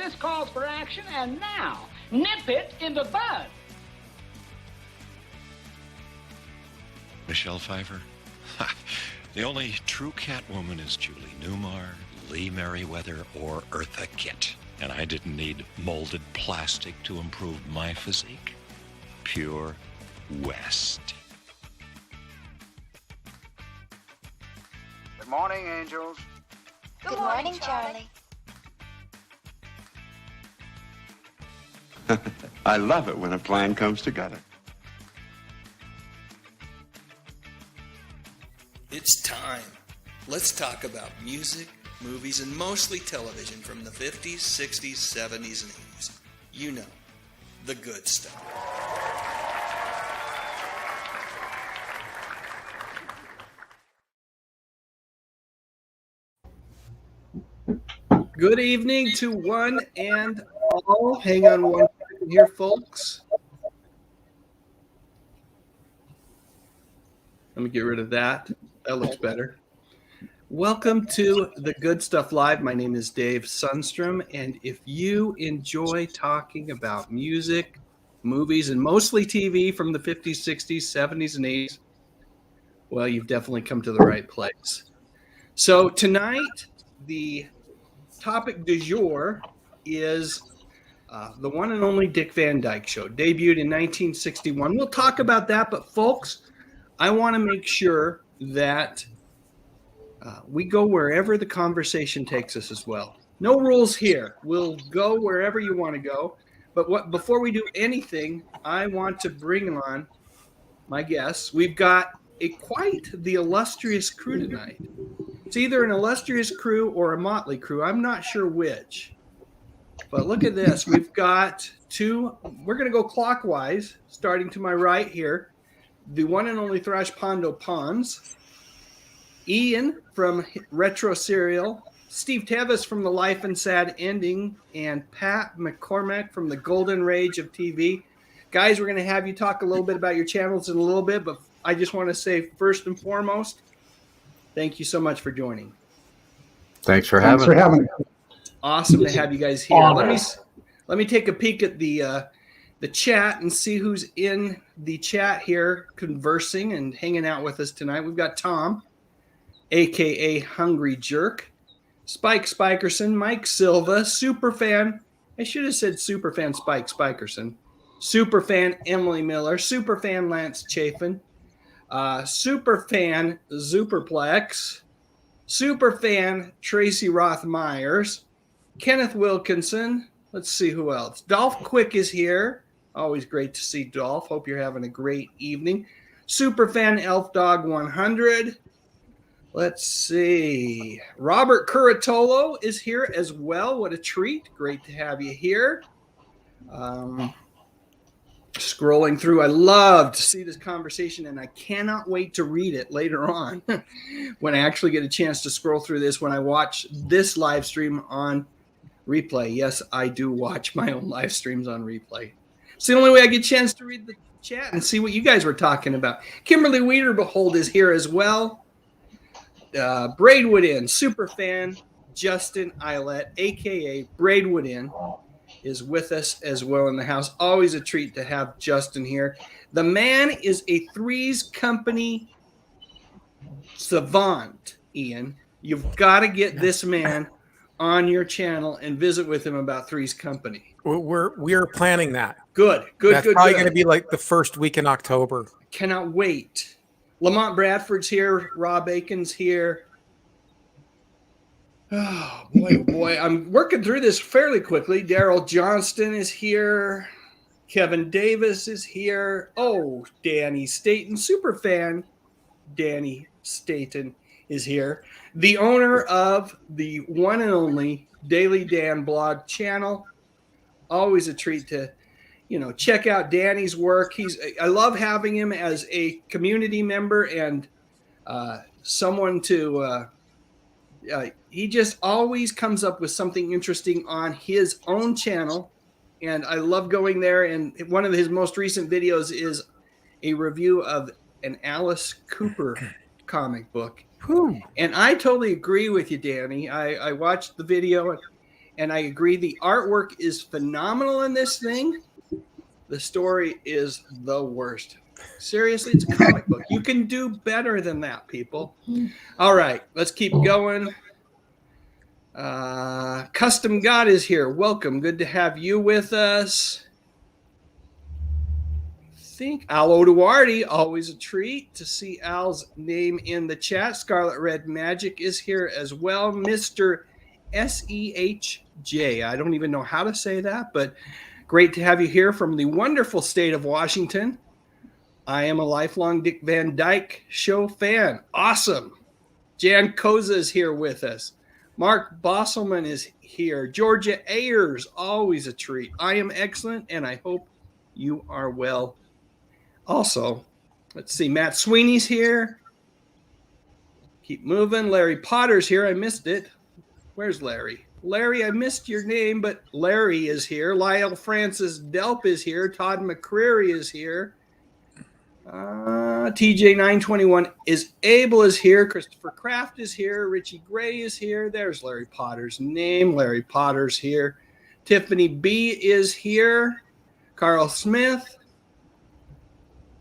this calls for action, and now, nip it in the bud. Michelle Pfeiffer? The only true Catwoman is Julie Newmar, Lee Merriweather, or Eartha Kitt. And I didn't need molded plastic to improve my physique. Pure West. Good morning, angels. Good morning, Charlie. I love it when a plan comes together. It's time. Let's talk about music, movies, and mostly television from the 50s, 60s, 70s, and 80s. You know, the good stuff. Good evening to one and all. Hang on one second here, folks. Let me get rid of that. That looks better. Welcome to The Good Stuff Live. My name is Dave Sundstrom, and if you enjoy talking about music, movies, and mostly TV from the 50s, 60s, 70s, and 80s, well, you've definitely come to the right place. So tonight, the topic du jour is the one and only Dick Van Dyke Show, debuted in 1961. We'll talk about that, but folks, I want to make sure that we go wherever the conversation takes us as well. No rules here. We'll go wherever you want to go. But before we do anything, I want to bring on my guests. We've got quite the illustrious crew tonight. It's either an illustrious crew or a motley crew. I'm not sure which. But look at this. We've got two. We're going to go clockwise, starting to my right here. The one and only Thrash Pondo Pons. Ian from Retro Serial. Steve Tevis from The Life and Sad Ending. And Pat McCormack from The Golden Rage of TV. Guys, we're going to have you talk a little bit about your channels in a little bit, but I just want to say first and foremost, thank you so much for joining. Thanks for having me. Awesome to have you guys here. Let me take a peek at the chat and see who's in the chat here conversing and hanging out with us tonight. We've got Tom, a.k.a. Hungry Jerk, Spike Spikerson, Mike Silva, Superfan. I should have said Superfan Spike Spikerson. Superfan Emily Miller, Superfan Lance Chafin, Superfan Superplex, Superfan Tracy Roth Myers, Kenneth Wilkinson. Let's see who else. Dolph Quick is here. Always great to see Dolph. Hope you're having a great evening. Superfan Elf Dog 100. Let's see. Robert Curatolo is here as well. What a treat. Great to have you here. Scrolling through, I love to see this conversation, and I cannot wait to read it later on when I actually get a chance to scroll through this when I watch this live stream on replay. Yes, I do watch my own live streams on replay. It's the only way I get a chance to read the chat and see what you guys were talking about. Kimberly Weederbehold is here as well. Braidwood Inn, Superfan Justin Eilert, a.k.a. Braidwood Inn, is with us as well in the house. Always a treat to have Justin here. The man is a Three's Company savant, Ian. You've got to get this man on your channel and visit with him about Three's Company. We're planning that. Good. That's probably going to be like the first week in October. Cannot wait. Lamont Bradford's here. Rob Aiken's here. Oh, boy. I'm working through this fairly quickly. Daryl Johnston is here. Kevin Davis is here. Oh, Danny Staten, Superfan Danny Staten is here. The owner of the one and only Daily Dan blog channel. Always a treat to, check out Danny's work. I love having him as a community member and someone to he just always comes up with something interesting on his own channel, and I love going there. And one of his most recent videos is a review of an Alice Cooper comic book. And I totally agree with you, Danny. I watched the video, And I agree, the artwork is phenomenal in this thing. The story is the worst. Seriously, it's a comic book. You can do better than that, people. All right, let's keep going. Custom God is here. Welcome. Good to have you with us. Al Oduardi, always a treat to see Al's name in the chat. Scarlet Red Magic is here as well. Mr. SEHJ. I don't even know how to say that, but great to have you here from the wonderful state of Washington. I am a lifelong Dick Van Dyke Show fan. Awesome. Jan Koza is here with us. Mark Bosselman is here. Georgia Ayers, always a treat. I am excellent, and I hope you are well. Also, let's see. Matt Sweeney's here. Keep moving. Larry Potter's here. I missed it. Where's Larry? Larry, I missed your name, but Larry is here. Lyle Francis Delp is here. Todd McCreary is here. TJ921 is here. Christopher Kraft is here. Richie Gray is here. There's Larry Potter's name. Larry Potter's here. Tiffany B is here. Carl Smith.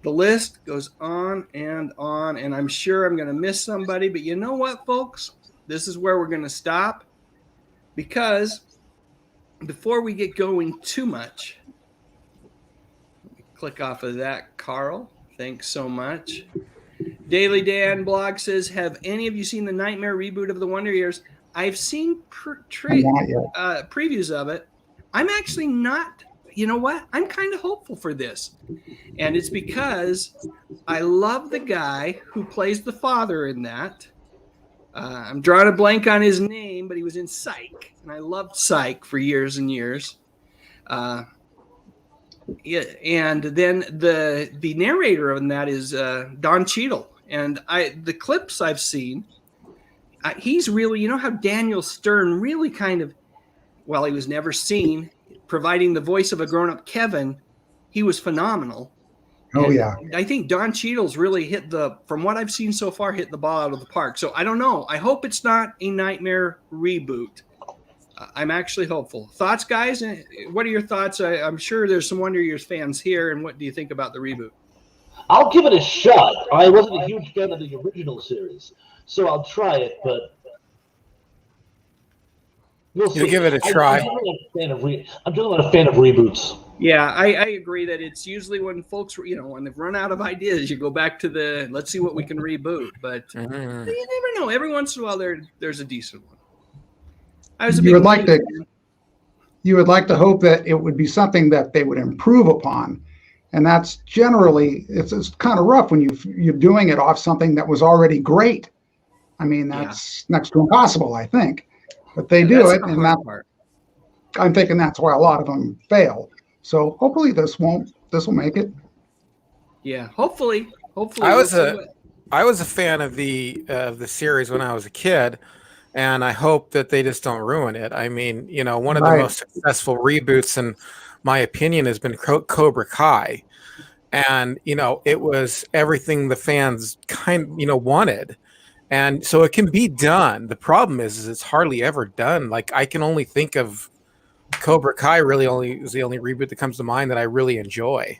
The list goes on, and I'm sure I'm going to miss somebody. But you know what, folks? This is where we're going to stop, because before we get going too much, let me click off of that, Carl. Thanks so much. Daily Dan blog says, have any of you seen the Nightmare reboot of the Wonder Years? I've seen previews of it. I'm actually not, you know what? I'm kind of hopeful for this. And it's because I love the guy who plays the father in that. I'm drawing a blank on his name, but he was in Psych. And I loved Psych for years and years. Yeah, and then the narrator on that is Don Cheadle, and the clips I've seen, he's really, you know how Daniel Stern really kind of, well, he was never seen, providing the voice of a grown-up Kevin, he was phenomenal. Oh, and yeah. I think Don Cheadle's really from what I've seen so far, hit the ball out of the park. So I don't know. I hope it's not a Nightmare reboot. I'm actually hopeful. Thoughts, guys? What are your thoughts? I'm sure there's some Wonder Years fans here, and what do you think about the reboot? I'll give it a shot. I wasn't a huge fan of the original series, so I'll try it, but we'll see. You'll give it a try. I'm generally not a fan of reboots. Yeah, I agree that it's usually when folks, when they've run out of ideas, you go back to let's see what we can reboot. But you never know. Every once in a while, there's a decent one. You would like to hope that it would be something that they would improve upon, and that's generally it's kind of rough when you're doing it off something that was already great. I mean, that's next to impossible, I think, but they do it, and I'm thinking that's why a lot of them fail. So hopefully this will make it. Yeah, hopefully. I was a fan of the series when I was a kid. And I hope that they just don't ruin it. I mean, one of the most successful reboots, in my opinion, has been Cobra Kai. And, it was everything the fans wanted. And so it can be done. The problem is it's hardly ever done. Like, I can only think of Cobra Kai is the only reboot that comes to mind that I really enjoy.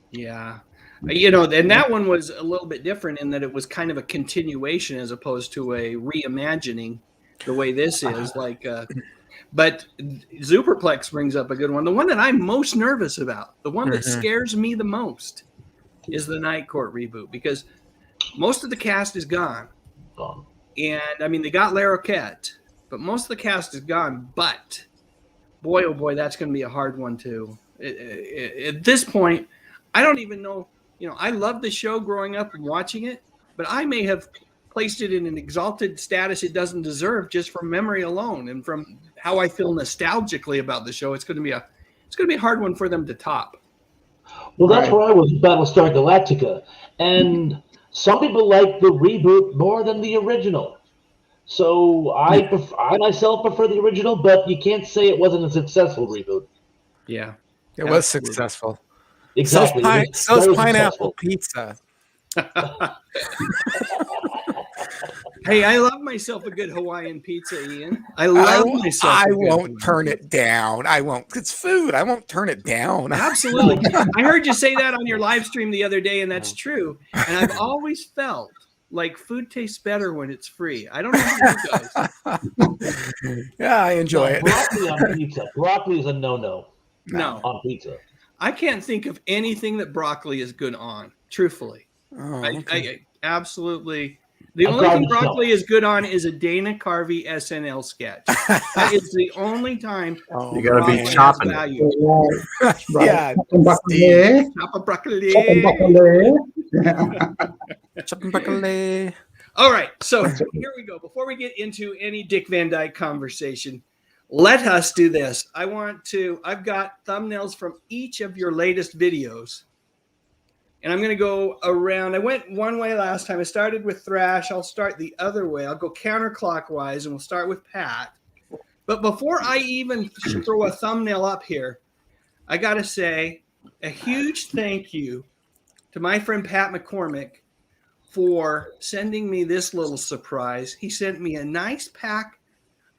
Yeah. And that one was a little bit different in that it was kind of a continuation as opposed to a reimagining the way this is. But Superplex brings up a good one. The one that I'm most nervous about, the one that scares me the most, is the Night Court reboot, because most of the cast is gone. And, I mean, they got Larroquette, but most of the cast is gone. But, boy, oh boy, that's going to be a hard one, too. At this point, I don't even know. I loved the show growing up and watching it, but I may have placed it in an exalted status it doesn't deserve just from memory alone and from how I feel nostalgically about the show. It's going to be a hard one for them to top. Well, that's where I was with Battlestar Galactica, and some people like the reboot more than the original. So I myself prefer the original, but you can't say it wasn't a successful reboot. Yeah, it was successful. Exactly. So's pineapple pizza. Hey, I love myself a good Hawaiian pizza, Ian. I love myself. I won't turn it down. I won't. It's food. I won't turn it down. Absolutely. I heard you say that on your live stream the other day, and that's true. And I've always felt like food tastes better when it's free. I don't know how you guys. Yeah, I enjoy it. Broccoli on pizza. Broccoli is a no. No. On pizza. I can't think of anything that broccoli is good on, truthfully. Oh, I absolutely. The only thing broccoli is good on is a Dana Carvey SNL sketch. That is the only time you got to be chopping it. Yeah. Chop a broccoli. Chopping broccoli. All right, so here we go. Before we get into any Dick Van Dyke conversation, let us do this. I've got thumbnails from each of your latest videos. And I'm going to go around. I went one way last time. I started with Thrash. I'll start the other way. I'll go counterclockwise, and we'll start with Pat. But before I even throw a thumbnail up here, I got to say a huge thank you to my friend Pat McCormick for sending me this little surprise. He sent me a nice pack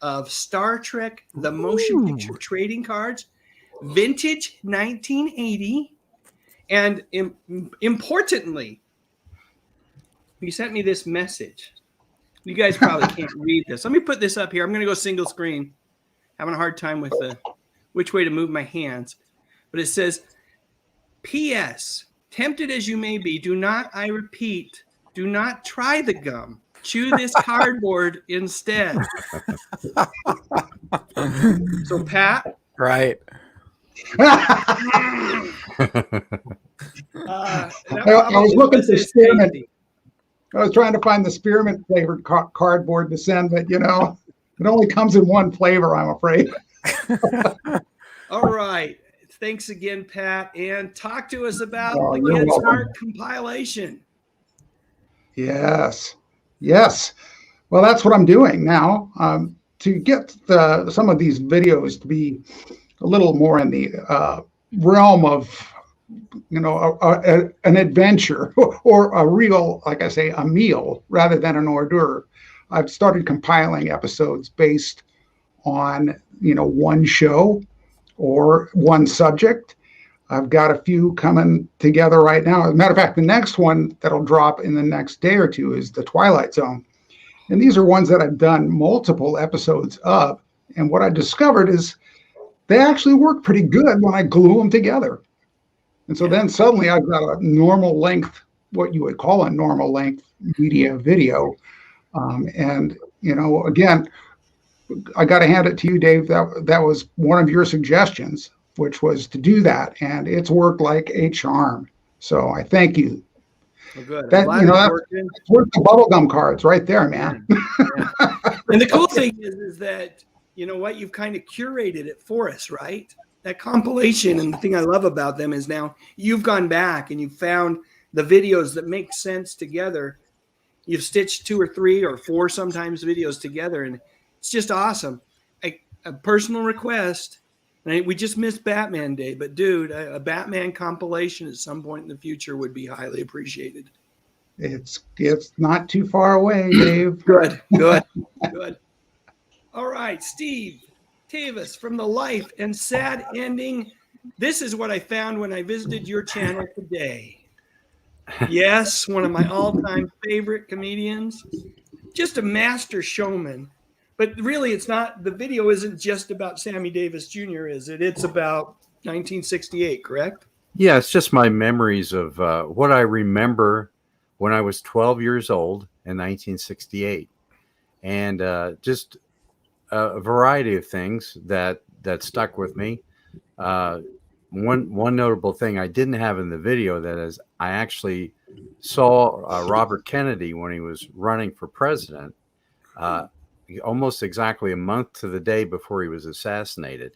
of Star Trek, the motion picture trading cards, vintage 1980. And importantly, he sent me this message. You guys probably can't read this. Let me put this up here. I'm going to go single screen. Having a hard time with which way to move my hands. But it says, P.S. Tempted as you may be, do not try the gum. Chew this cardboard instead. So, Pat. Right. I was looking for spearmint. I was trying to find the spearmint flavored cardboard to send, but it only comes in one flavor, I'm afraid. All right. Thanks again, Pat. And talk to us about the Get Smart compilation. Yes. Well, that's what I'm doing now. To get some of these videos to be a little more in the realm of, an adventure or a real, like I say, a meal rather than an hors d'oeuvre. I've started compiling episodes based on, one show or one subject. I've got a few coming together right now. As a matter of fact, the next one that'll drop in the next day or two is The Twilight Zone. And these are ones that I've done multiple episodes of. And what I discovered is they actually work pretty good when I glue them together. And so then suddenly I've got a normal length, what you would call a normal length media video. And, again, I got to hand it to you, Dave. That was one of your suggestions, which was to do that. And it's worked like a charm. So I thank you. Well, good. That's worth the bubblegum cards right there, man. Yeah. And the cool thing is that, you've kind of curated it for us, right? That compilation, and the thing I love about them is now you've gone back and you've found the videos that make sense together. You've stitched 2 or 3 or 4 sometimes videos together, and it's just awesome. A personal request, and we just missed Batman Day, but dude, a Batman compilation at some point in the future would be highly appreciated. It's not too far away, Dave. Good. All right, Steve Tavis from The Life and Sad Ending. This is what I found when I visited your channel today. Yes, one of my all-time favorite comedians. Just a master showman. But really, it's not. The video isn't just about Sammy Davis Jr., is it? It's about 1968, correct? Yeah, it's just my memories of what I remember when I was 12 years old in 1968. And just a variety of things that stuck with me. One notable thing I didn't have in the video, that is, I actually saw Robert Kennedy when he was running for president, almost exactly a month to the day before he was assassinated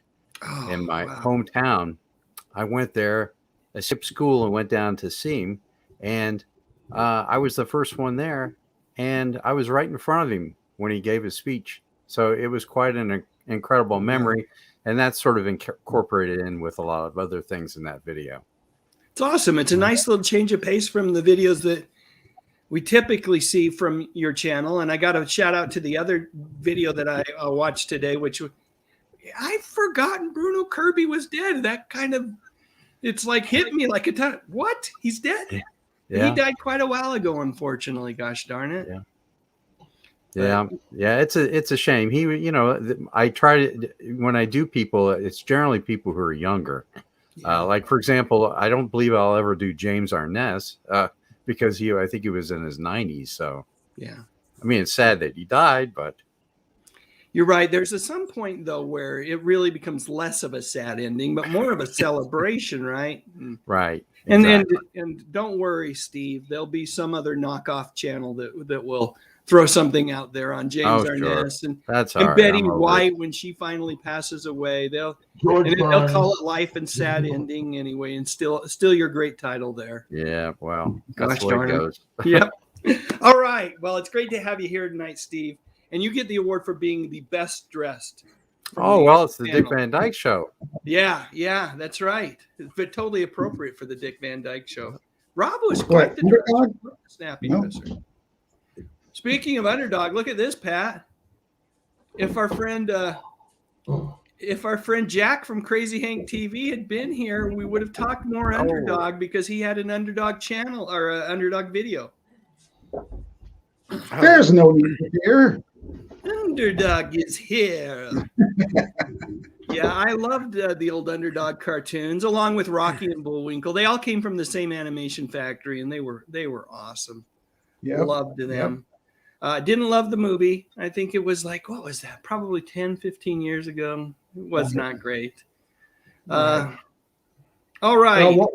in my hometown. I went there, I skipped school and went down to see him, and I was the first one there, and I was right in front of him when he gave his speech. So it was quite an incredible memory, and that's sort of incorporated in with a lot of other things in that video. It's awesome. It's a nice little change of pace from the videos that we typically see from your channel. And I got a shout out to the other video that I watched today, which I've forgotten Bruno Kirby was dead. That kind of, it's like hit me like a ton. What? He's dead? Yeah. He died quite a while ago, unfortunately. Gosh darn it. Yeah. It's a shame. He, I try to, when I do people, it's generally people who are younger. Like, for example, I don't believe I'll ever do James Arness because I think he was in his 90s. So, yeah. I mean, it's sad that he died, but. You're right. There's some point, though, where it really becomes less of a sad ending, but more of a celebration, right? Right. Exactly. And don't worry, Steve. There'll be some other knockoff channel that will throw something out there on James Arness and Betty White when she finally passes away. They'll call it Life and Sad Ending anyway, and still your great title there. Yeah, well, that's the way it goes. Yep. All right. Well, it's great to have you here tonight, Steve. And you get the award for being the best dressed. Oh, well, it's the Dick Van Dyke Show. Yeah, that's right. But totally appropriate for the Dick Van Dyke Show. Rob was quite the dresser. Snappy dresser. Speaking of underdog, look at this, Pat. If our friend Jack from Crazy Hank TV had been here, we would have talked more underdog because he had an underdog channel or an underdog video. There's no need to fear. Underdog is here. Yeah, I loved the old Underdog cartoons, along with Rocky and Bullwinkle. They all came from the same animation factory, and they were awesome. Yeah, loved them. Didn't love the movie. I think it was like, what was that? Probably 10, 15 years ago. It was not great. All right. Well,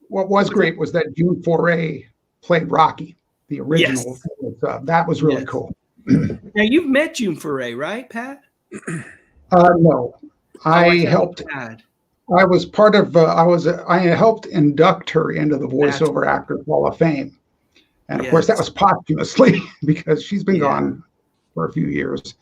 what was great was that June Foray played Rocky, the original. Yes. That was really cool. Now, you've met June Foray, right, Pat? No. I helped. I was part of. I helped induct her into the Voiceover Actors Hall of Fame, and of course that was posthumously because she's been gone for a few years.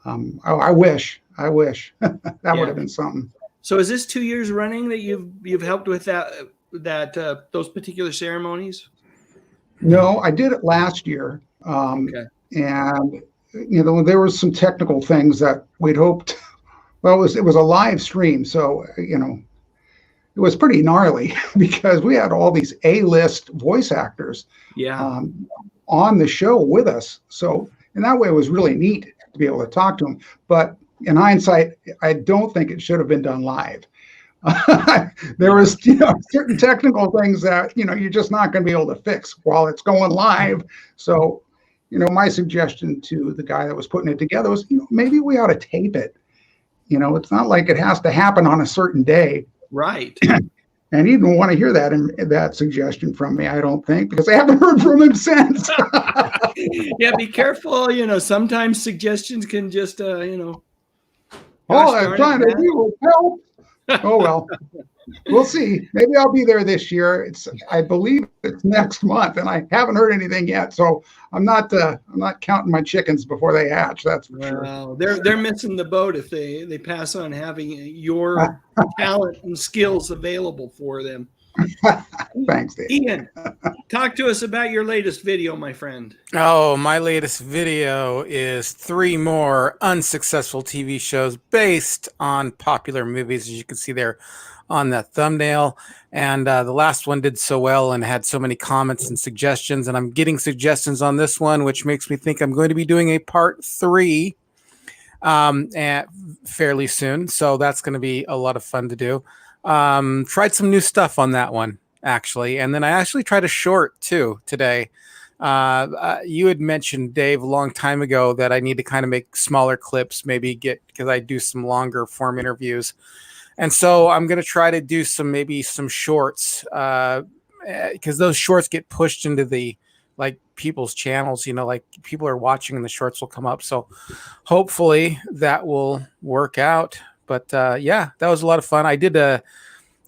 I wish that would have been something. So, is this 2 years running that you've helped with that those particular ceremonies? No, I did it last year. And there was some technical things that we'd hoped. Well, it was a live stream, so it was pretty gnarly because we had all these A-list voice actors on the show with us. So in that way, it was really neat to be able to talk to them. But in hindsight, I don't think it should have been done live. There was certain technical things that you're just not going to be able to fix while it's going live. So my suggestion to the guy that was putting it together was maybe we ought to tape it. It's not like it has to happen on a certain day, right? And he didn't want to hear that suggestion from me, I don't think, because I haven't heard from him since. Yeah, be careful. Sometimes suggestions can just all I'm trying to do is help. Oh well, we'll see. Maybe I'll be there this year. I believe it's next month, and I haven't heard anything yet. So I'm not counting my chickens before they hatch. That's for sure. They're missing the boat if they pass on having your talent and skills available for them. Thanks, Dave. Ian, talk to us about your latest video, my friend. Oh, my latest video is 3 more unsuccessful TV shows based on popular movies, as you can see there on that thumbnail. And the last one did so well and had so many comments and suggestions. And I'm getting suggestions on this one, which makes me think I'm going to be doing a part 3 fairly soon. So that's going to be a lot of fun to do. Tried some new stuff on that one, actually. And then I actually tried a short too today. You had mentioned, Dave, a long time ago that I need to kind of make smaller clips, because I do some longer form interviews. And so I'm going to try to do some shorts, because those shorts get pushed into the people's channels, like people are watching and the shorts will come up. So hopefully that will work out. But that was a lot of fun. I did an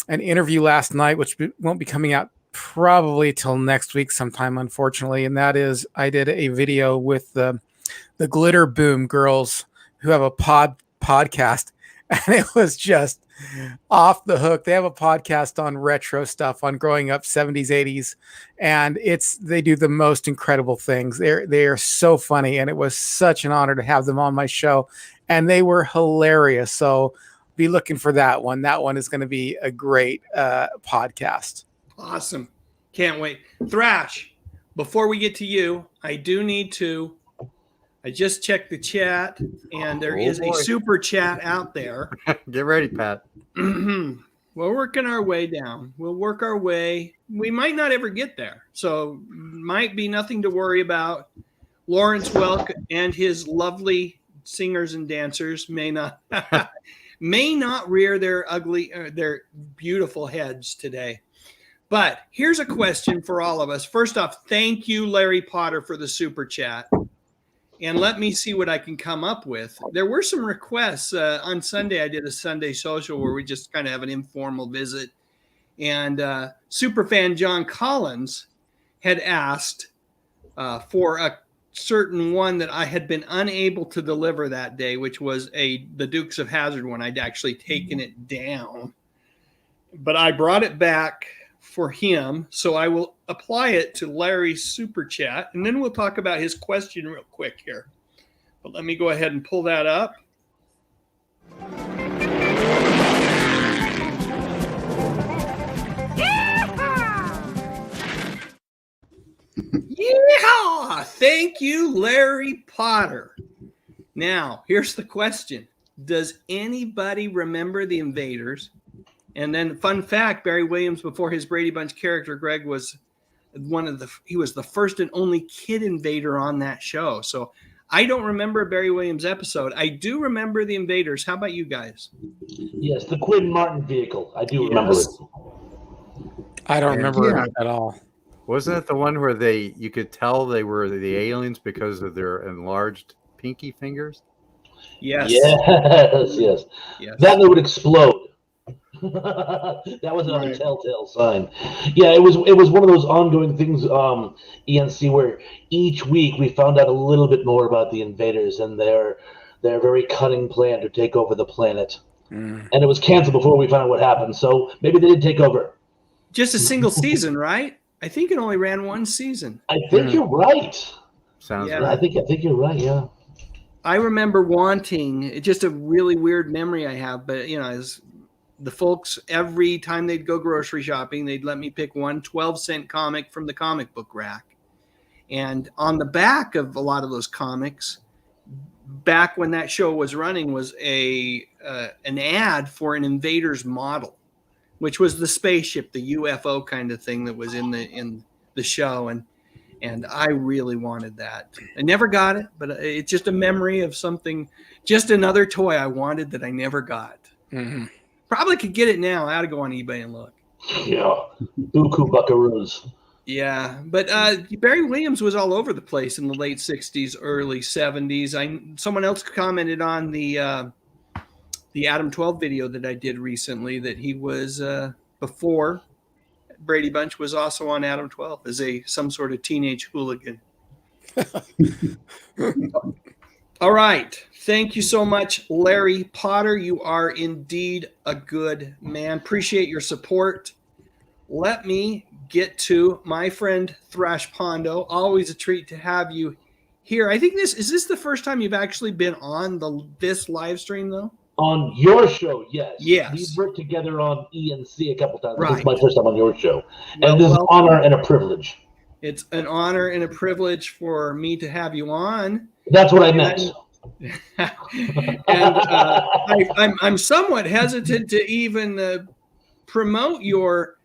interview last night, which won't be coming out probably till next week sometime, unfortunately. And that is, I did a video with the Glitter Boom girls who have a podcast. and it was just off the hook. They have a podcast on retro stuff, on growing up 70s, 80s, and they do the most incredible things. They are so funny, and it was such an honor to have them on my show, and they were hilarious. So be looking for that one. That one is going to be a great podcast. Awesome. Can't wait. Thrash, before we get to you, I just checked the chat, and there is a super chat out there. Get ready, Pat. We're working our way down. We'll work our way. We might not ever get there, so might be nothing to worry about. Lawrence Welk and his lovely singers and dancers may not rear their beautiful heads today. But here's a question for all of us. First off, thank you, Larry Potter, for the super chat. And let me see what I can come up with. There were some requests. On Sunday, I did a Sunday social where we just kind of have an informal visit. And superfan John Collins had asked for a certain one that I had been unable to deliver that day, which was the Dukes of Hazzard one. I'd actually taken it down. But I brought it back for him, so I will apply it to Larry's super chat, and then we'll talk about his question real quick here. But let me go ahead and pull that up. Yeah! Thank you, Larry Potter. Now, here's the question. Does anybody remember the Invaders? And then, fun fact, Barry Williams, before his Brady Bunch character, Greg, was he was the first and only kid invader on that show. So I don't remember a Barry Williams episode. I do remember the Invaders. How about you guys? Yes, the Quinn Martin vehicle. I do remember it. I don't remember it at all. Wasn't it the one where you could tell they were the aliens because of their enlarged pinky fingers? Yes. Yes. That would explode. That was another telltale sign. Yeah, it was one of those ongoing things, ENC, where each week we found out a little bit more about the Invaders and their very cunning plan to take over the planet. And it was canceled before we found out what happened. So maybe they did take over. Just a single season, right? I think it only ran one season. I think you're right. Sounds right. right. I think you're right. Yeah. I remember wanting, just a really weird memory I have, but as the folks, every time they'd go grocery shopping, they'd let me pick one 12-cent comic from the comic book rack. And on the back of a lot of those comics, back when that show was running, was an ad for an Invaders model, which was the spaceship, the UFO kind of thing that was in the show. And I really wanted that. I never got it, but it's just a memory of something, just another toy I wanted that I never got. Mm-hmm. Probably could get it now. I ought to go on eBay and look. Yeah. Buku buckaroos. Yeah. But Barry Williams was all over the place in the late 60s, early 70s. Someone else commented on the Adam 12 video that I did recently that he was, before Brady Bunch, was also on Adam 12 as some sort of teenage hooligan. All right. Thank you so much, Larry Potter. You are indeed a good man. Appreciate your support. Let me get to my friend Thrash Pondo. Always a treat to have you here. I think is this the first time you've actually been on this live stream, though? On your show, yes. Yes. We've worked together on ENC a couple times. Right. This is my first time on your show. Well, and this is an honor and a privilege. It's an honor and a privilege for me to have you on. That's what I meant. And I'm somewhat hesitant to even promote your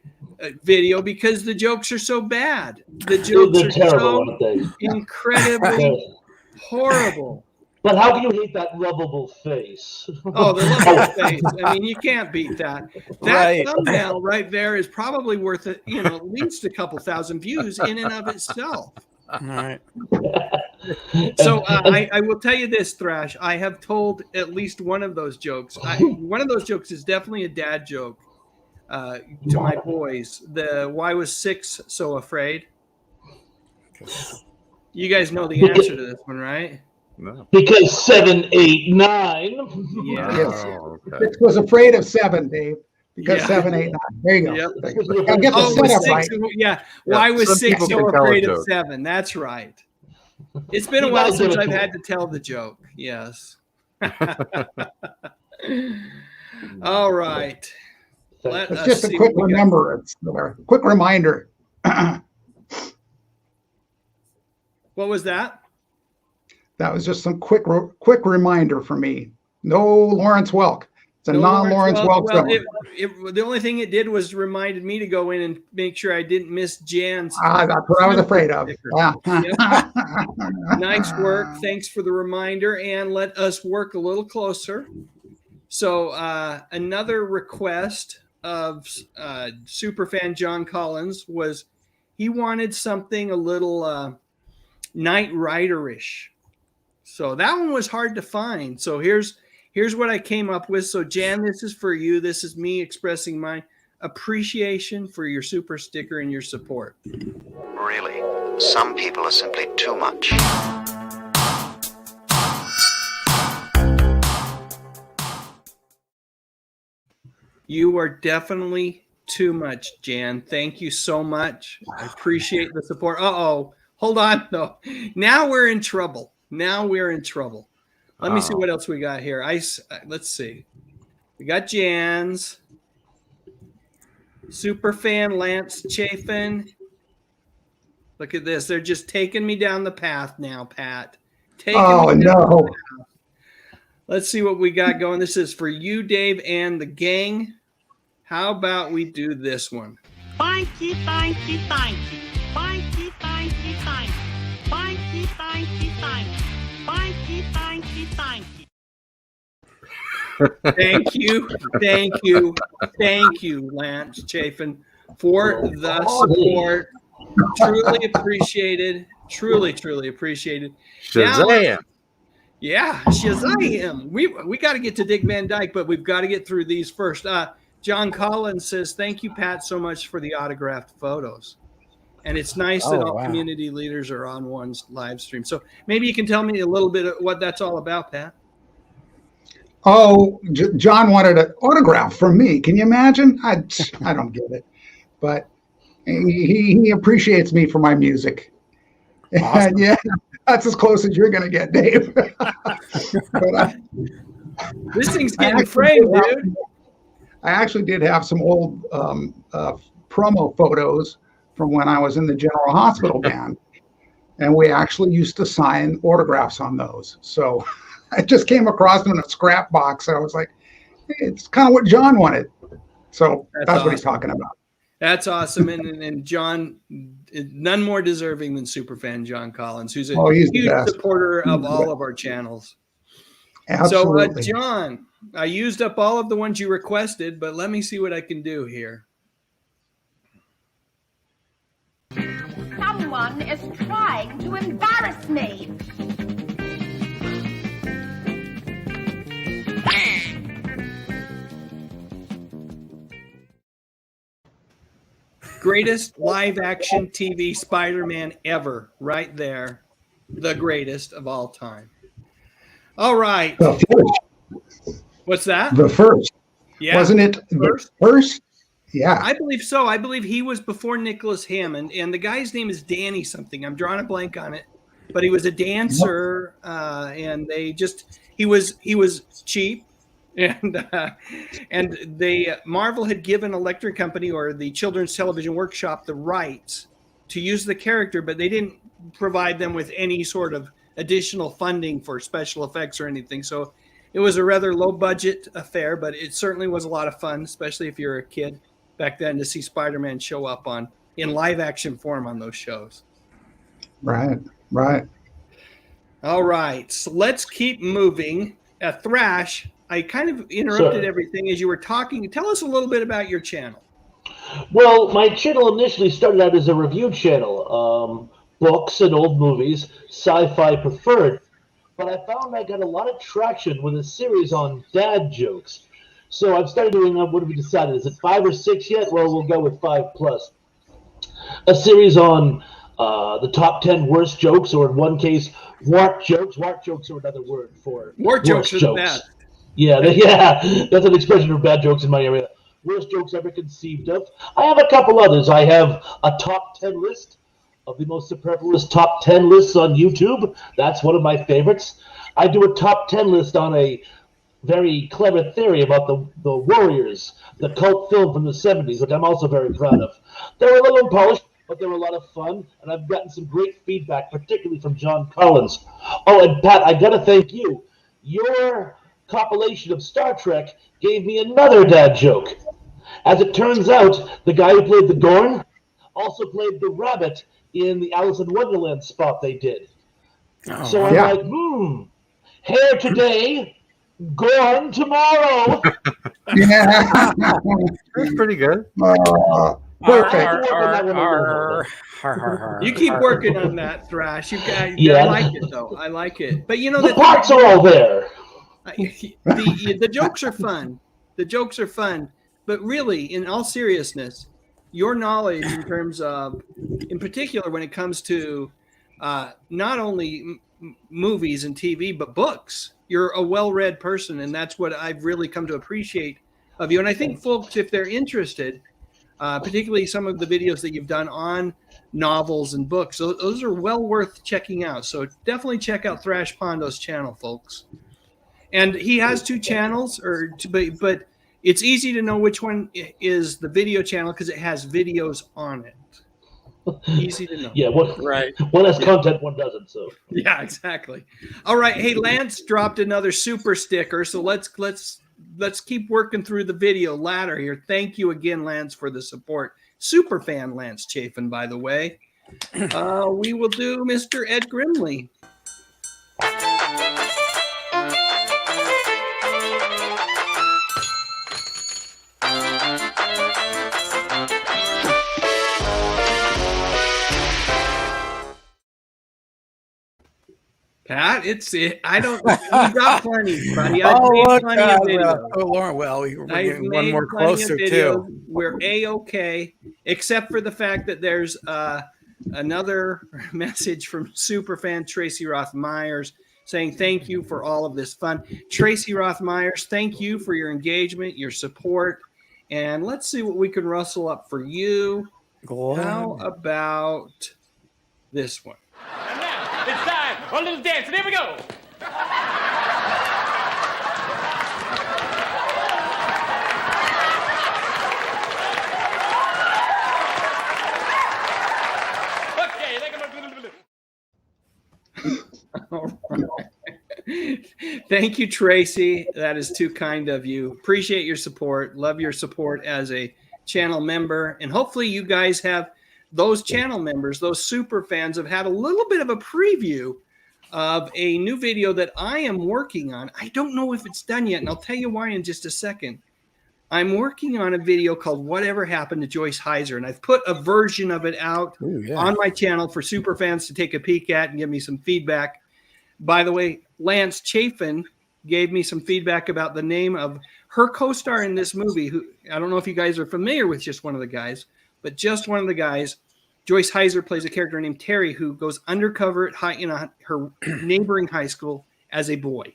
video because the jokes are so bad. The jokes are terrible, so incredibly horrible. But how can you hate that lovable face? Oh, the lovable face. I mean, you can't beat that. That thumbnail right there is probably worth at least a couple thousand views in and of itself. All right. So I will tell you this, Thrash. I have told at least one of those jokes. One of those jokes is definitely a dad joke to my boys. Why was 6 so afraid? You guys know the answer to this one, right? No. Because 7, 8, 9. Yeah. Yes. Oh, okay. Six was afraid of 7, Dave. Because Yeah. 7, 8, 9. There you go. Yep. Gotta get the Oh, it was setup 6. right. Yeah. Why was Some 6 people so can tell a afraid of joke. 7? That's right. It's been a You while gotta since give it I've to had him. to tell the joke. Yes. All right. Let It's us just a see quick what we got. remembrance, or quick reminder. What was that? That was just some quick reminder for me. No Lawrence Welk. It's a No non-Lawrence Welk Well, zone. the only thing it did was reminded me to go in and make sure I didn't miss Jan's. That's what I was afraid of. sticker. Yeah. Nice work. Thanks for the reminder. And let us work a little closer. So another request of superfan John Collins was he wanted something a little Knight Rider-ish. So that one was hard to find. So here's what I came up with. So Jan, this is for you. This is me expressing my appreciation for your super sticker and your support. Really, some people are simply too much. You are definitely too much, Jan. Thank you so much. I appreciate the support. Uh-oh. Hold on, though. Now we're in trouble. Let me see what else we got here. Let's see. We got Jan's. Superfan Lance Chafin. Look at this. They're just taking me down the path now, Pat. No. Let's see what we got going. This is for you, Dave, and the gang. How about we do this one? Thank you, thank you, thank you. Thank you, thank you, thank you. Thank you, thank you, thank you. Thank you, thank you, thank you. Thank you, Lance Chafin, for the support. Truly appreciated. Truly appreciated. Shazam! Yeah, Shazam. We got to get to Dick Van Dyke, but we've got to get through these first. John Collins says, thank you, Pat, so much for the autographed photos. And it's nice that all community leaders are on one's live stream. So maybe you can tell me a little bit of what that's all about, Pat. Oh, John wanted an autograph from me. Can you imagine? I don't get it. But he appreciates me for my music. Awesome. And yeah, that's as close as you're going to get, Dave. But This thing's getting framed, dude. I actually did have some old promo photos from when I was in the General Hospital band, and we actually used to sign autographs on those. So I just came across them in a scrap box. I was like, hey, it's kind of what John wanted. So that's awesome. What he's talking about. That's awesome. And John, none more deserving than superfan John Collins, who's a huge supporter of all of our channels. Absolutely. So, John, I used up all of the ones you requested, but let me see what I can do here. Someone is trying to embarrass me. Greatest live action TV Spider-Man ever, right there. The greatest of all time. All right. What's that? The first. Yeah. Wasn't it the first? Yeah. I believe so. I believe he was before Nicholas Hammond, and the guy's name is Danny something. I'm drawing a blank on it, but he was a dancer, and he was cheap, and Marvel had given Electric Company or the Children's Television Workshop the rights to use the character, but they didn't provide them with any sort of additional funding for special effects or anything. So it was a rather low budget affair, but it certainly was a lot of fun, especially if you're a kid back then, to see Spider-Man show up in live action form on those shows. Right. All right, so let's keep moving. Thrash, I kind of interrupted everything as you were talking. Tell us a little bit about your channel. Well, my channel initially started out as a review channel, books and old movies, sci-fi preferred. But I found I got a lot of traction with a series on dad jokes. So I've started doing, what have we decided? Is it 5 or 6 yet? Well, we'll go with 5+. A series on the top 10 worst jokes, or in one case, wart jokes. Wart jokes are another word for wart jokes. Are the best. Yeah, yeah, that's an expression for bad jokes in my area. Worst jokes ever conceived of. I have a couple others. I have a top 10 list of the most superfluous top 10 lists on YouTube. That's one of my favorites. I do a top 10 list on a very clever theory about the Warriors, the cult film from the 70s, which I'm also very proud of. They were a little unpolished, but they were a lot of fun, and I've gotten some great feedback, particularly from John Collins. Oh, and Pat, I gotta thank you. Your compilation of Star Trek gave me another dad joke. As it turns out, the guy who played the Gorn also played the rabbit in the Alice in Wonderland spot they did. Oh, so I'm like, hair today, Gorn tomorrow. Yeah. That's pretty good. Perfect. You keep working on that, Thrash. I like it, though. I like it. But you know, the parts are all there. The jokes are fun. The jokes are fun. But really, in all seriousness, your knowledge in terms of, in particular, when it comes to not only movies and TV, but books, you're a well-read person, and that's what I've really come to appreciate of you. And I think folks, if they're interested, particularly some of the videos that you've done on novels and books, those are well worth checking out. So definitely check out Thrash Pondo's channel, folks. And he has two channels, but it's easy to know which one is the video channel because it has videos on it. Easy to know. Yeah, one has content, one doesn't. So yeah, exactly. All right, hey, Lance dropped another super sticker, so let's keep working through the video ladder here. Thank you again, Lance, for the support. Super fan Lance Chafin, by the way. We will do Mr. Ed Grimley. Pat, I don't. You got plenty, buddy. I've made plenty of videos. Lauren, we're getting one more closer too. We're A-okay, except for the fact that there's another message from superfan Tracy Roth Myers saying thank you for all of this fun. Tracy Roth Myers, thank you for your engagement, your support, and let's see what we can rustle up for you. How about this one? And now it's time for a little dance, and here we go. All right. Thank you, Tracy. That is too kind of you. Appreciate your support. Love your support as a channel member. And hopefully you guys have those channel members, those super fans, have had a little bit of a preview of a new video that I am working on. I don't know if it's done yet, and I'll tell you why in just a second. I'm working on a video called Whatever Happened to Joyce Heiser, and I've put a version of it out on my channel for super fans to take a peek at and give me some feedback. By the way, Lance Chafin gave me some feedback about the name of her co-star in this movie, who I don't know if you guys are familiar with just one of the guys, but just one of the guys. Joyce Heiser plays a character named Terry who goes undercover at her neighboring high school as a boy.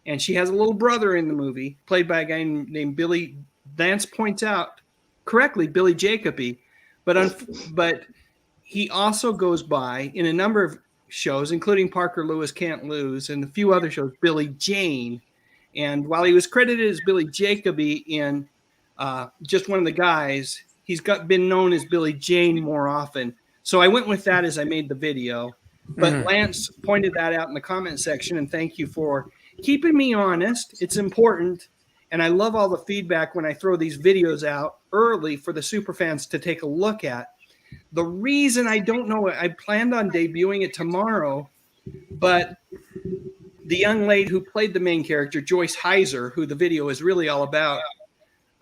And she has a little brother in the movie, played by a guy named Billy. Lance points out correctly, Billy Jacoby, but he also goes by in a number of shows, including Parker Lewis Can't Lose and a few other shows, Billy Jane. And while he was credited as Billy Jacoby in just one of the guys, he's been known as Billy Jane more often. So I went with that as I made the video. But Lance pointed that out in the comment section, and thank you for keeping me honest. It's important, and I love all the feedback when I throw these videos out early for the super fans to take a look at. The reason I don't know it, I planned on debuting it tomorrow, but the young lady who played the main character, Joyce Heiser, who the video is really all about,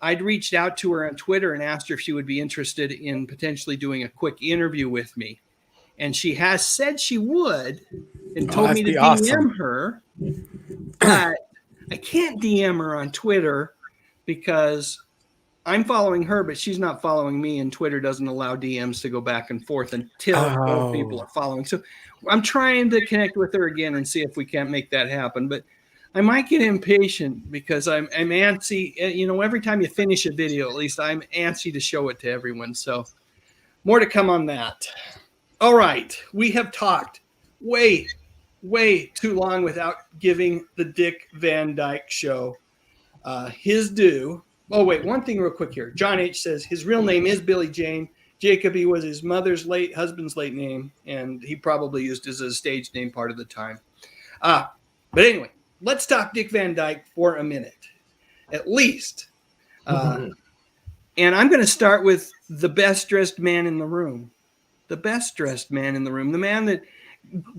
I'd reached out to her on Twitter and asked her if she would be interested in potentially doing a quick interview with me. And she has said she would and told me to DM her. But I can't DM her on Twitter because I'm following her, but she's not following me, and Twitter doesn't allow DMs to go back and forth until both people are following. So I'm trying to connect with her again and see if we can't make that happen. But I might get impatient because I'm antsy. You know, every time you finish a video, at least I'm antsy to show it to everyone. So more to come on that. All right. We have talked way too long without giving the Dick Van Dyke Show his due. Oh, wait, one thing real quick here. John H. says his real name is Billy Jane. Jacoby was his mother's husband's late name, and he probably used it as a stage name part of the time. But anyway, let's talk Dick Van Dyke for a minute, at least. And I'm going to start with the best-dressed man in the room. The best-dressed man in the room. The man that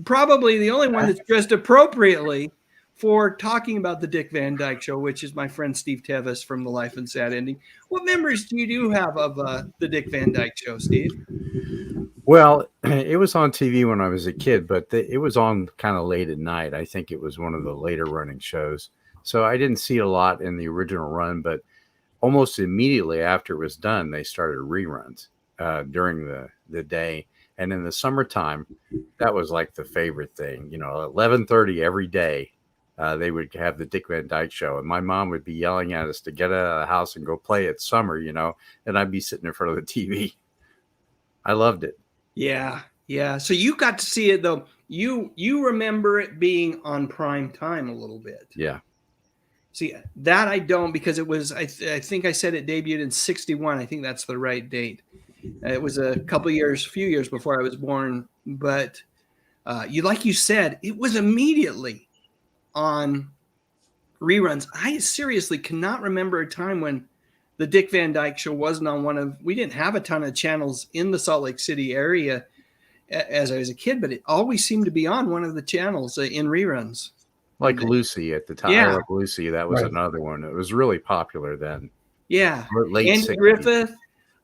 probably the only one that's dressed appropriately for talking about the Dick Van Dyke Show, which is my friend Steve Tevis from The Life and Sad Ending. What memories do you have of the Dick Van Dyke Show, Steve? Well, it was on TV when I was a kid, but it was on kind of late at night. I think it was one of the later running shows. So I didn't see a lot in the original run, but almost immediately after it was done, they started reruns during the day. And in the summertime, that was like the favorite thing. You know, 11:30 every day, they would have the Dick Van Dyke Show. And my mom would be yelling at us to get out of the house and go play at summer, you know, and I'd be sitting in front of the TV. I loved it. Yeah. So you got to see it, though. You remember it being on prime time a little bit. Yeah. See, that I don't, because it was, I think I said it debuted in 61. I think that's the right date. It was a few years before I was born. But like you said, it was immediately on reruns. I seriously cannot remember a time when the Dick Van Dyke Show wasn't on we didn't have a ton of channels in the Salt Lake City area as I was a kid, but it always seemed to be on one of the channels in reruns. Like Lucy at the time. Yeah. I Love Lucy. That was another one. It was really popular then. Yeah. Late Andy 60s. Griffith,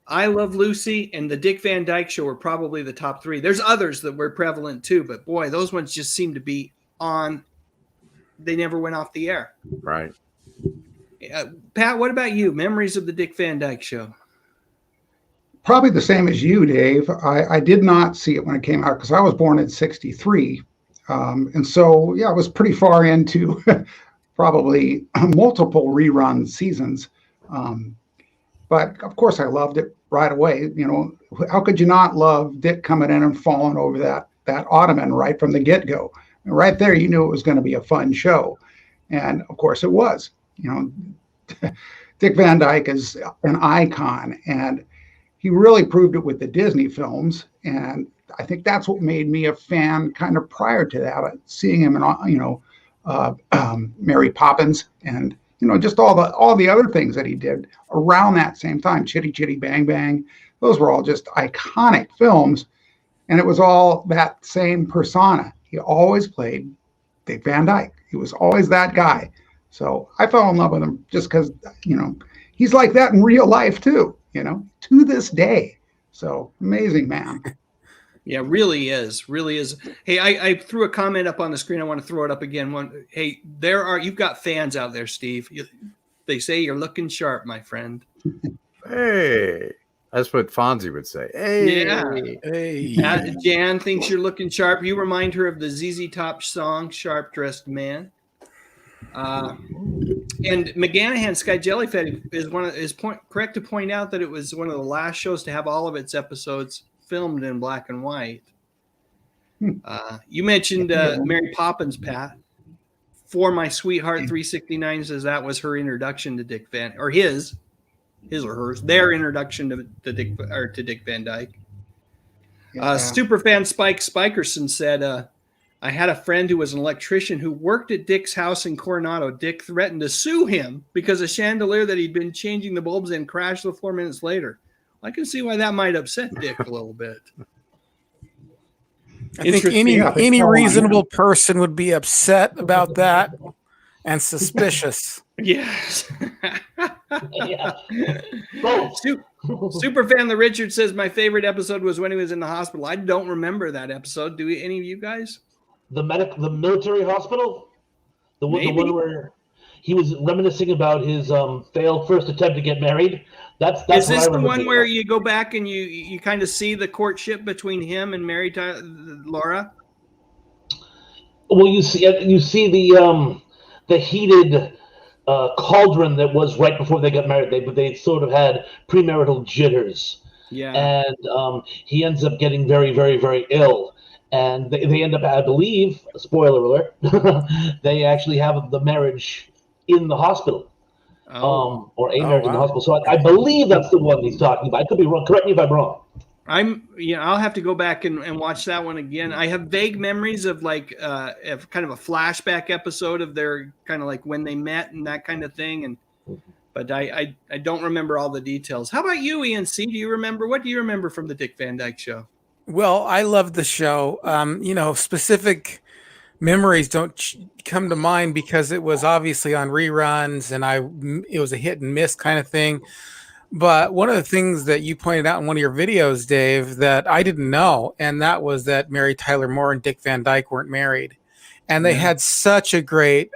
I Love Lucy, and the Dick Van Dyke Show were probably the top three. There's others that were prevalent too, but boy, those ones just seem to be on. They never went off the air. Right. Pat, what about you? Memories of the Dick Van Dyke Show? Probably the same as you, Dave. I did not see it when it came out because I was born in 63. And so, yeah, I was pretty far into probably multiple rerun seasons. But of course, I loved it right away. You know, how could you not love Dick coming in and falling over that ottoman right from the get-go? And right there, you knew it was going to be a fun show. And of course, it was. You know, Dick Van Dyke is an icon, and he really proved it with the Disney films. And I think that's what made me a fan kind of prior to that, seeing him in, you know, Mary Poppins and, you know, just all the other things that he did around that same time. Chitty Chitty Bang Bang. Those were all just iconic films. And it was all that same persona. He always played Dick Van Dyke. He was always that guy. So I fell in love with him just because, you know, he's like that in real life too, you know, to this day. So amazing man. Yeah, really is. Hey, I threw a comment up on the screen. I want to throw it up again. Hey, you've got fans out there, Steve. They say you're looking sharp, my friend. Hey, that's what Fonzie would say. Hey, yeah. Hey. Jan thinks you're looking sharp. You remind her of the ZZ Top song "Sharp Dressed Man." And McGanahan Sky Jellyfed is correct to point out that it was one of the last shows to have all of its episodes filmed in black and white. You mentioned Mary Poppins, Pat. For My Sweetheart 369 says that was her introduction to Dick Van, or his or hers, their introduction to Dick Van Dyke. Superfan Spike Spikerson said, I had a friend who was an electrician who worked at Dick's house in Coronado. Dick threatened to sue him because a chandelier that he'd been changing the bulbs in crashed 4 minutes later. I can see why that might upset Dick a little bit. I think any reasonable person would be upset about that and suspicious. Yes. Yeah. Superfan the Richard says my favorite episode was when he was in the hospital. I don't remember that episode. Do any of you guys? The military hospital? The one where he was reminiscing about his failed first attempt to get married. That's Is what this I the remember one being where like. you go back and you kind of see the courtship between him and Laura? Well, you see the heated cauldron that was right before they got married. They sort of had premarital jitters, Yeah. and he ends up getting very, very, very ill. And they end up, I believe, spoiler alert, they actually have the marriage in the hospital. Or a marriage in the hospital. So I believe that's the one he's talking about. I could be wrong. Correct me if I'm wrong. I'll have to go back and watch that one again. I have vague memories of like of kind of a flashback episode of their kind of like when they met and that kind of thing. But I don't remember all the details. How about you, Ian C? What do you remember from the Dick Van Dyke Show? Well, I love the show. Specific memories don't come to mind because it was obviously on reruns and it was a hit and miss kind of thing. But one of the things that you pointed out in one of your videos, Dave, that I didn't know, and that was that Mary Tyler Moore and Dick Van Dyke weren't married. And they had such a great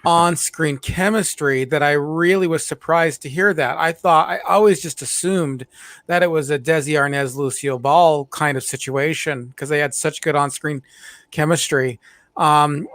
on-screen chemistry that I really was surprised to hear that. I always just assumed that it was a Desi Arnaz, Lucille Ball kind of situation because they had such good on-screen chemistry. And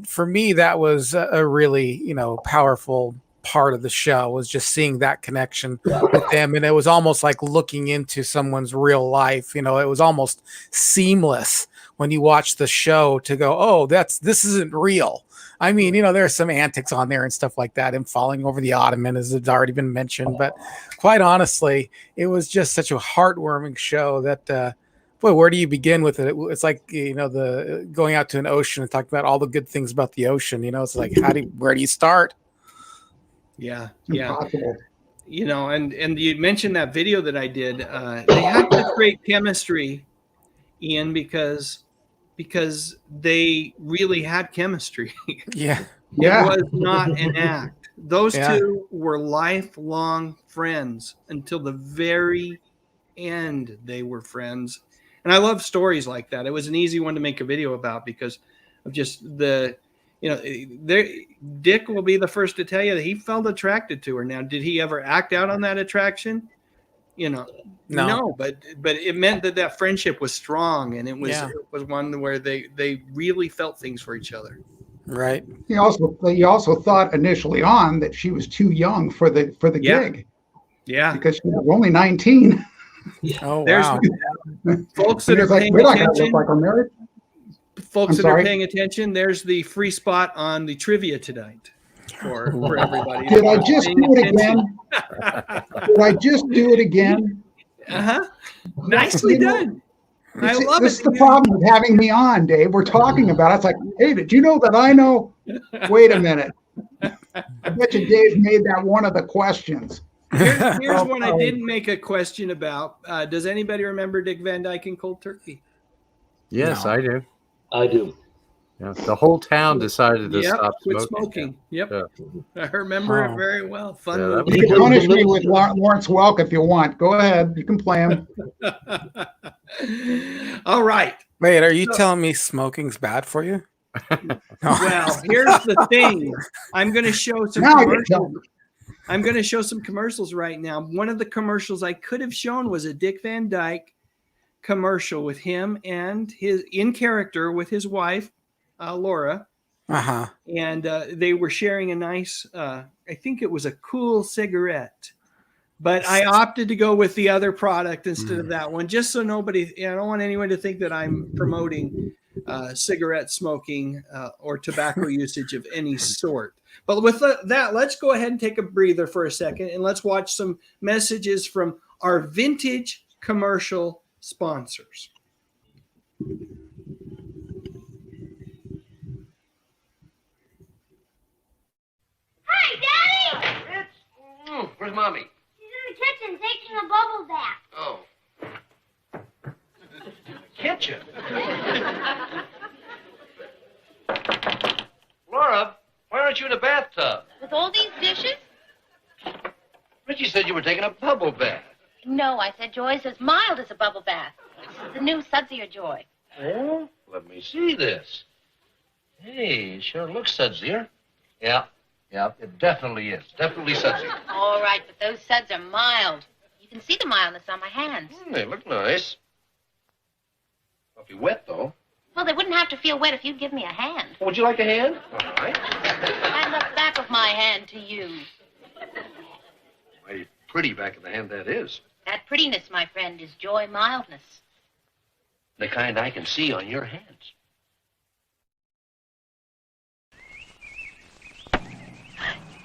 for me, that was a really, powerful part of the show, was just seeing that connection with them. And it was almost like looking into someone's real life. It was almost seamless when you watch the show to go, oh, this isn't real. I mean, there's some antics on there and stuff like that, and falling over the ottoman, as it's already been mentioned. But quite honestly, it was just such a heartwarming show that, boy, where do you begin with it? It's like, the going out to an ocean and talking about all the good things about the ocean. It's like, where do you start? Yeah. Impossible. And you mentioned that video that I did. They had to create chemistry, Ian, because they really had chemistry. Yeah. It was not an act. Those two were lifelong friends until the very end. They were friends. And I love stories like that. It was an easy one to make a video about because of just Dick will be the first to tell you that he felt attracted to her. Now, did he ever act out on that attraction? No, but it meant that friendship was strong, and it was one where they really felt things for each other. Right. He also thought initially on that she was too young for the gig. Yeah. Because she was only 19. Oh, wow. Folks that are paying attention. Folks that are paying attention, there's the free spot on the trivia tonight for everybody. Did I just do it again? Did I just do it again? Nicely done. I love it. This is the problem with having me on, Dave. We're talking about it. It's like, hey, did you know that I know? Wait a minute. I bet you Dave made that one of the questions. Here's one I didn't make a question about. Does anybody remember Dick Van Dyke and Cold Turkey? Yes, no. I do. Yeah, the whole town decided to stop smoking. Yep. I remember it very well. Fun movie. You can punish me with Lawrence Welk if you want. Go ahead. You can play him. All right. Wait, are you telling me smoking's bad for you? Well, here's the thing. I'm going to show some commercials. I'm going to show some commercials right now. One of the commercials I could have shown was a Dick Van Dyke commercial with him and his in character with his wife, Laura. And they were sharing a nice, I think it was a cool cigarette, but I opted to go with the other product instead of that one, just so nobody, I don't want anyone to think that I'm promoting cigarette smoking or tobacco usage of any sort. But with that, let's go ahead and take a breather for a second and let's watch some messages from our vintage commercial sponsors. Hi, Daddy! Where's Mommy? She's in the kitchen taking a bubble bath. Oh. Kitchen? Laura, why aren't you in a bathtub? With all these dishes? Richie said you were taking a bubble bath. No, I said Joy's as mild as a bubble bath. This is the new Sudsier Joy. Oh? Let me see this. Hey, it sure looks sudsier. Yeah, Yeah, it definitely is. Definitely sudsy. All right, but those suds are mild. You can see the mildness on my hands. They look nice. They'll be wet, though. Well, they wouldn't have to feel wet if you'd give me a hand. Would you like a hand? All right. And the back of my hand to you. Mighty pretty back of the hand that is. That prettiness, my friend, is joy mildness. The kind I can see on your hands.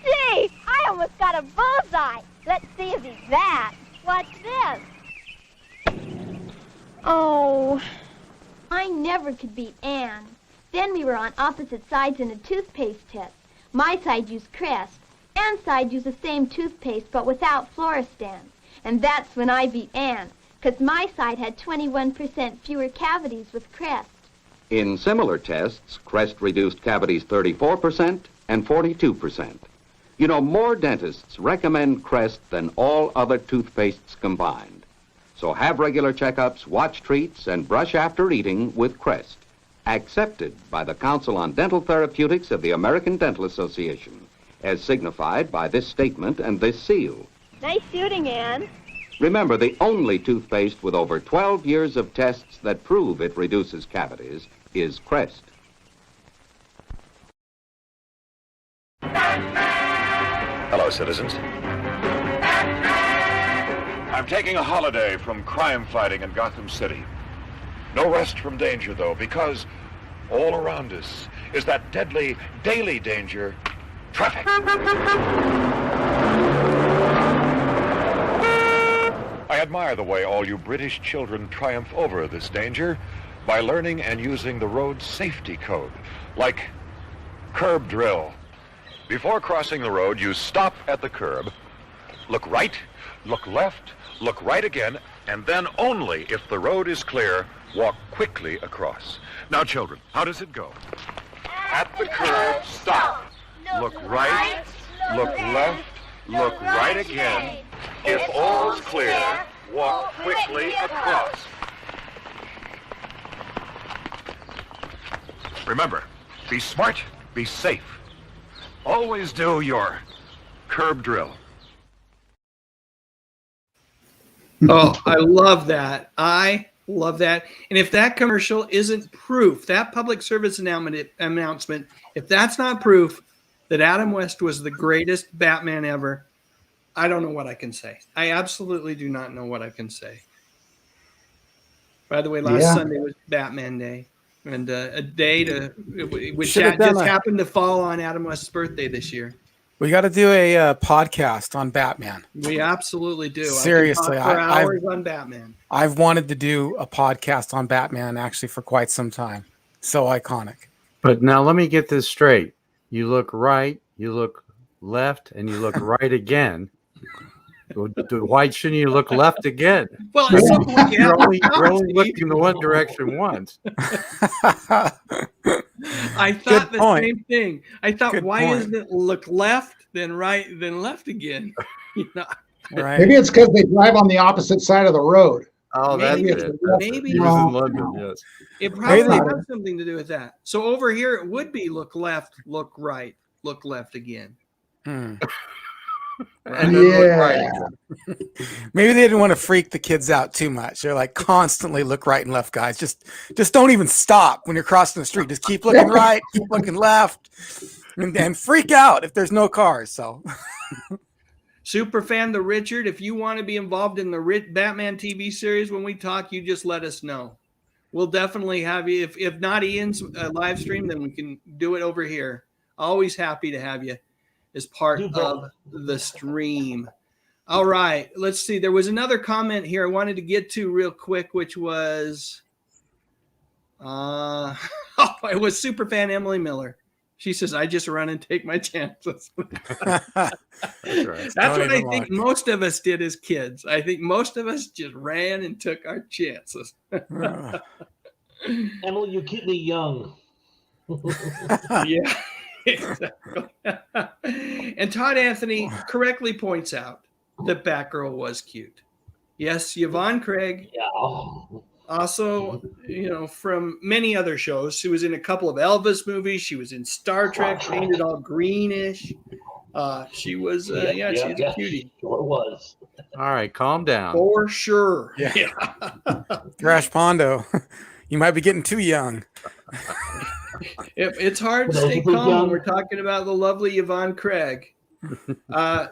Gee, I almost got a bullseye. Let's see if he's that. What's this? Oh, I never could beat Anne. Then we were on opposite sides in a toothpaste test. My side used Crest. Anne's side used the same toothpaste but without Floristan. And that's when I beat Anne, because my side had 21% fewer cavities with Crest. In similar tests, Crest reduced cavities 34% and 42%. You know, more dentists recommend Crest than all other toothpastes combined. So have regular checkups, watch treats, and brush after eating with Crest. Accepted by the Council on Dental Therapeutics of the American Dental Association, as signified by this statement and this seal. Nice shooting, Anne. Remember, the only toothpaste with over 12 years of tests that prove it reduces cavities is Crest. Hello, citizens. I'm taking a holiday from crime fighting in Gotham City. No rest from danger, though, because all around us is that deadly daily danger, traffic. I admire the way all you British children triumph over this danger by learning and using the road safety code, like curb drill. Before crossing the road, you stop at the curb, look right, look left, look right again, and then only if the road is clear, walk quickly across. Now, children, how does it go? At the curb, stop. Look right, look left, look right again. If all's clear, walk quickly across. Remember, be smart, be safe. Always do your curb drill. Oh, I love that. I love that. And if that commercial isn't proof, that public service announcement, if that's not proof that Adam West was the greatest Batman ever, I don't know what I can say. I absolutely do not know what I can say. By the way, last Sunday was Batman Day. And a day which just happened to fall on Adam West's birthday this year. We got to do a podcast on Batman. We absolutely do. Seriously, I could talk for hours on Batman. I've wanted to do a podcast on Batman actually for quite some time. So iconic. But now let me get this straight. You look right, you look left, and you look right again. Why shouldn't you look left again? Well, you're only looking the one direction once. I thought the same thing. I thought, why isn't it look left, then right, then left again? You know? Right. Maybe it's because they drive on the opposite side of the road. Oh, maybe that's it. Maybe he was in London, yes. It probably has something to do with that. So over here, it would be look left, look right, look left again. And then look right. Maybe they didn't want to freak the kids out too much. They're like, constantly look right and left, guys. Just don't even stop when you're crossing the street. Just keep looking right, keep looking left, and freak out if there's no cars. So, Superfan the Richard, if you want to be involved in the Batman TV series when we talk, you just let us know. We'll definitely have you. If not Ian's live stream, then we can do it over here. Always happy to have you as part of the stream. All right, let's see. There was another comment here I wanted to get to real quick, which was, it was Superfan Emily Miller. She says, I just run and take my chances. That's right. That's what I think most of us did as kids. I think most of us just ran and took our chances. Emily, you keep me young. Yeah. Exactly. And Todd Anthony correctly points out that Batgirl was cute. Yes, Yvonne Craig. Yeah. Also, from many other shows. She was in a couple of Elvis movies. She was in Star Trek, painted all greenish. She was, she's a cutie. Sure was. All right, calm down. For sure. Yeah. Thrash Pondo, you might be getting too young. It's hard to stay calm when we're talking about the lovely Yvonne Craig.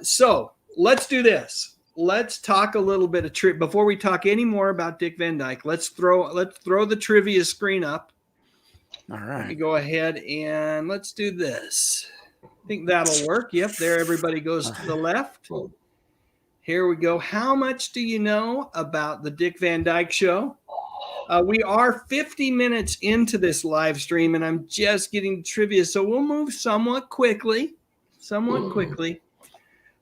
So let's do this. Let's talk a little bit of trivia before we talk any more about Dick Van Dyke. Let's throw the trivia screen up. All right. Let me go ahead and let's do this. I think that'll work. Yep, there everybody goes to the left. Here we go. How much do you know about the Dick Van Dyke Show? We are 50 minutes into this live stream, and I'm just getting trivia, so we'll move somewhat quickly.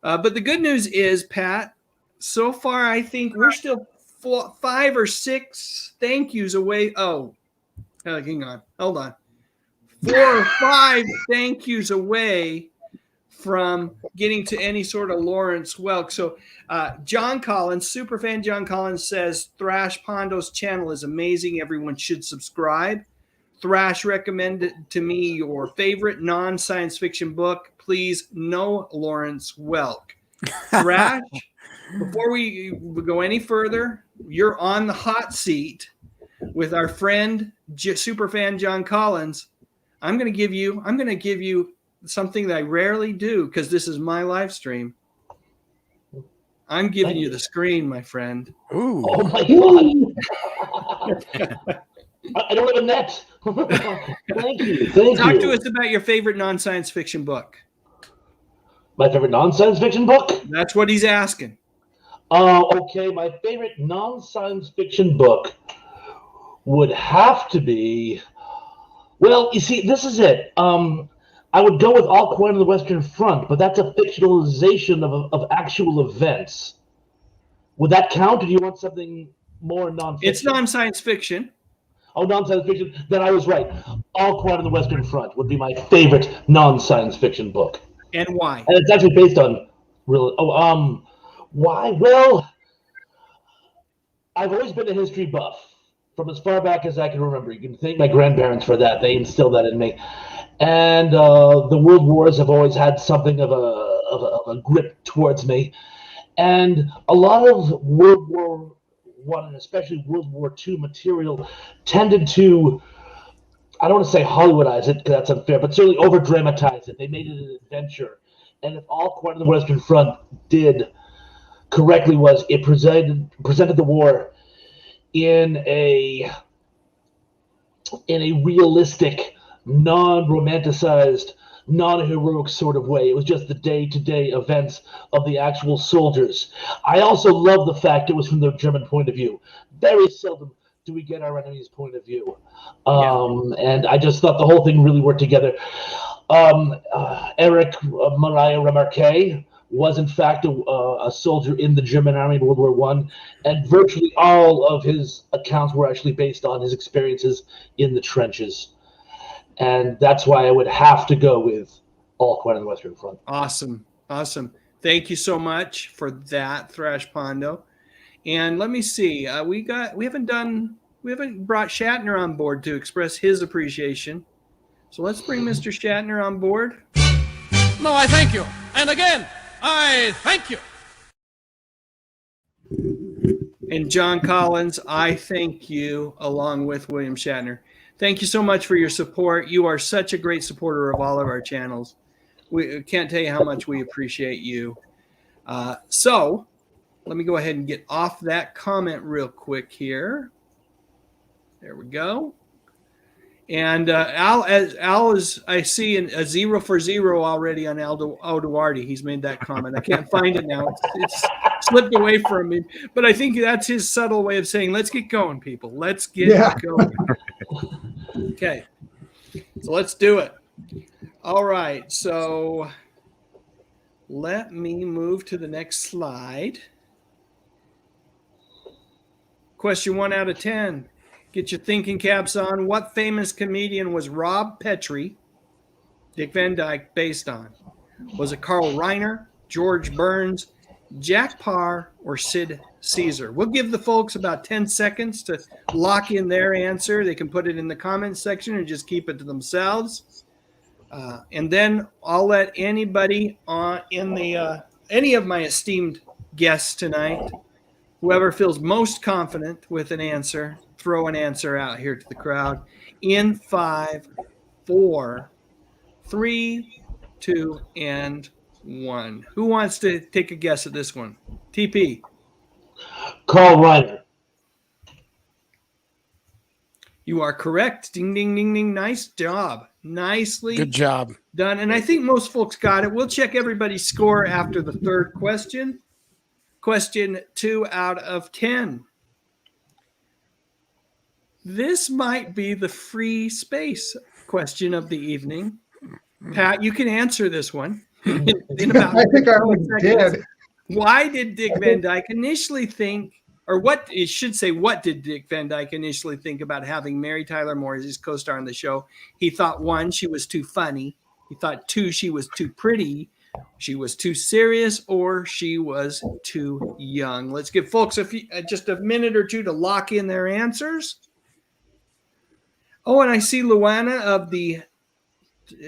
But the good news is, Pat, so far I think we're still 5 or 6 thank yous away. Oh, hang on. Hold on. 4 or 5 thank yous away from getting to any sort of Lawrence Welk. So John Collins, superfan John Collins, says Thrash Pondo's channel is amazing. Everyone should subscribe. Thrash recommended to me your favorite non-science fiction book. Please, no Lawrence Welk. Thrash, before we go any further, you're on the hot seat with our friend superfan John Collins. I'm going to give you something that I rarely do because this is my live stream. I'm giving you the screen, my friend. Ooh. Oh my God. I don't have a net. Thank you. Talk to us about your favorite non-science fiction book. My favorite non-science fiction book? That's what he's asking. Okay. My favorite non-science fiction book would have to be, well, you see, this is it. I would go with All Quiet on the Western Front, but that's a fictionalization of actual events. Would that count, or do you want something more non-fiction? It's non-science fiction. Oh, non-science fiction? Then I was right. All Quiet on the Western Front would be my favorite non-science fiction book. And why? And it's actually based on real. Why? Well, I've always been a history buff from as far back as I can remember. You can thank my grandparents for that. They instilled that in me. And the world wars have always had something of a grip towards me. And a lot of World War I and especially World War II material tended to, I don't want to say Hollywoodize it because that's unfair, but certainly over-dramatize it. They made it an adventure. And if All Quiet on the Western Front did correctly was it presented the war in a realistic, non-romanticized, non-heroic sort of way. It was just the day-to-day events of the actual soldiers. I also love the fact it was from the German point of view. Very seldom do we get our enemy's point of view. And I just thought the whole thing really worked together. Eric Maria Remarque was in fact a soldier in the German army in World War I, and virtually all of his accounts were actually based on his experiences in the trenches. And that's why I would have to go with All Quiet on the Western Front. Awesome. Thank you so much for that, Thrash Pondo. And let me see. We haven't brought Shatner on board to express his appreciation. So let's bring Mr. Shatner on board. No, I thank you. And again, I thank you. And John Collins, I thank you along with William Shatner. Thank you so much for your support. You are such a great supporter of all of our channels. We can't tell you how much we appreciate you. So let me go ahead and get off that comment real quick here. There we go. And Al is, I see a 0 for 0 already on Al Duarte. He's made that comment. I can't find it now. It's slipped away from me. But I think that's his subtle way of saying, let's get going, people. Let's get going. Okay. So let's do it. All right. So let me move to the next slide. Question 1 out of 10. Get your thinking caps on. What famous comedian was Rob Petrie, Dick Van Dyke, based on? Was it Carl Reiner, George Burns, Jack Parr or Sid Caesar? We'll give the folks about 10 seconds to lock in their answer. They can put it in the comments section and just keep it to themselves. And then I'll let anybody any of my esteemed guests tonight, whoever feels most confident with an answer, throw an answer out here to the crowd in 5, 4, 3, 2, and 1. Who wants to take a guess at this one? TP. Carl Reiner. You are correct. Ding, ding, ding, ding. Nice job. Nicely Good job. done. And I think most folks got it. We'll check everybody's score after the third question. Question 2 out of 10. This might be the free space question of the evening. Pat, you can answer this one in about I think I already did. Why did Dick Van Dyke initially think, or what did Dick Van Dyke initially think about having Mary Tyler Moore as his co-star on the show? He thought, 1, she was too funny. He thought, 2, she was too pretty. She was too serious, or she was too young. Let's give folks just a minute or two to lock in their answers. Oh, and I see Luana of the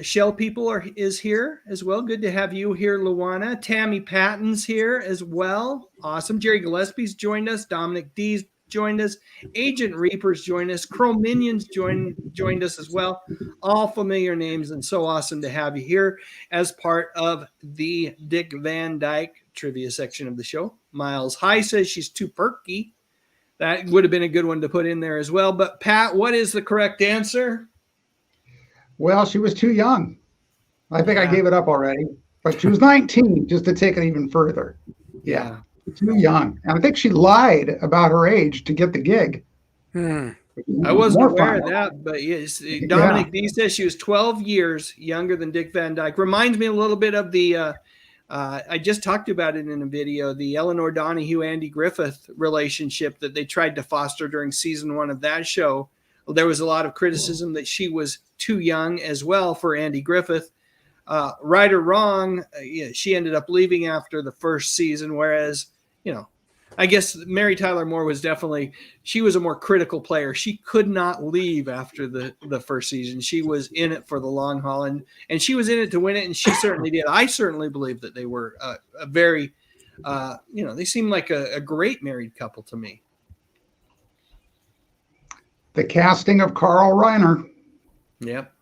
Shell People is here as well. Good to have you here, Luana. Tammy Patton's here as well. Awesome. Jerry Gillespie's joined us. Dominic D's joined us. Agent Reaper's joined us. Crow Minions joined us as well. All familiar names, and so awesome to have you here as part of the Dick Van Dyke trivia section of the show. Miles High says she's too perky. That would have been a good one to put in there as well. But Pat, what is the correct answer? Well, she was too young. I think I gave it up already. But she was 19, just to take it even further. Yeah, too young. And I think she lied about her age to get the gig. I wasn't aware of that, but yes, Dominic D says she was 12 years younger than Dick Van Dyke. Reminds me a little bit of the, I just talked about it in a video, the Eleanor Donahue, Andy Griffith relationship that they tried to foster during season 1 of that show. There was a lot of criticism that she was too young as well for Andy Griffith. Right or wrong, she ended up leaving after the first season, whereas, I guess Mary Tyler Moore was she was a more critical player. She could not leave after the first season. She was in it for the long haul, and she was in it to win it, and she certainly did. I certainly believe that they were a very, they seemed like a great married couple to me. The casting of Carl Reiner. Yep.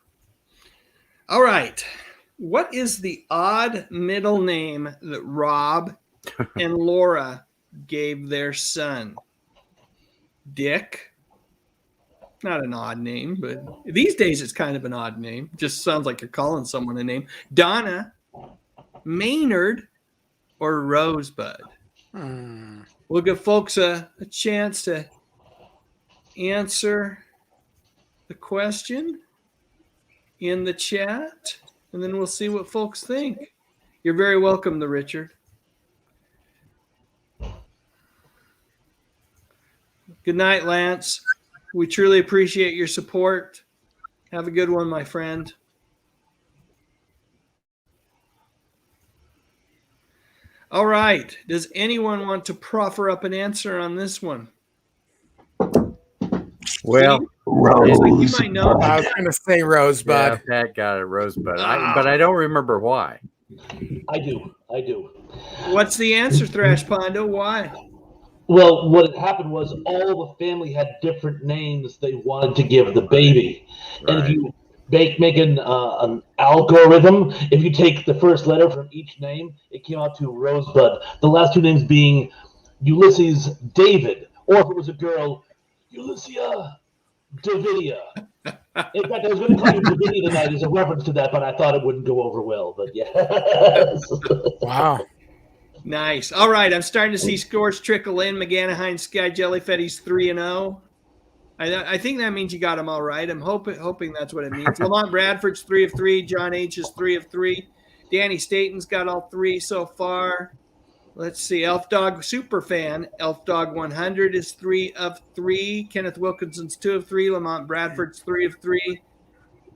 All right. What is the odd middle name that Rob and Laura gave their son? Dick. Not an odd name, but these days it's kind of an odd name. Just sounds like you're calling someone a name. Donna, Maynard, or Rosebud? We'll give folks a chance to answer the question in the chat, and then we'll see what folks think. You're very welcome, Richard. Good night, Lance. We truly appreciate your support. Have a good one, my friend. All right. Does anyone want to proffer up an answer on this one? Well, you might know. I was going to say Rosebud. Yeah, Pat got it, Rosebud. But I don't remember why. I do. What's the answer, Thrash Pondo? Why? Well, what had happened was all the family had different names they wanted to give the baby. Right. And if you make an algorithm, if you take the first letter from each name, it came out to Rosebud. The last 2 names being Ulysses David, or if it was a girl, Ulyssia Davidia. In fact, I was going to call you Davidia tonight as a reference to that, but I thought it wouldn't go over well. But yes. Wow. Nice. All right, I'm starting to see scores trickle in. McGanaheim, Sky Jellyfetty's 3-0. I think that means you got them all right. I'm hoping that's what it means. Lamont Bradford's 3 of 3. John H is 3 of 3. Danny Staten's got all 3 so far. Let's see. Elf Dog Superfan. Elf Dog 100 is 3 of 3. Kenneth Wilkinson's 2 of 3. Lamont Bradford's 3 of 3.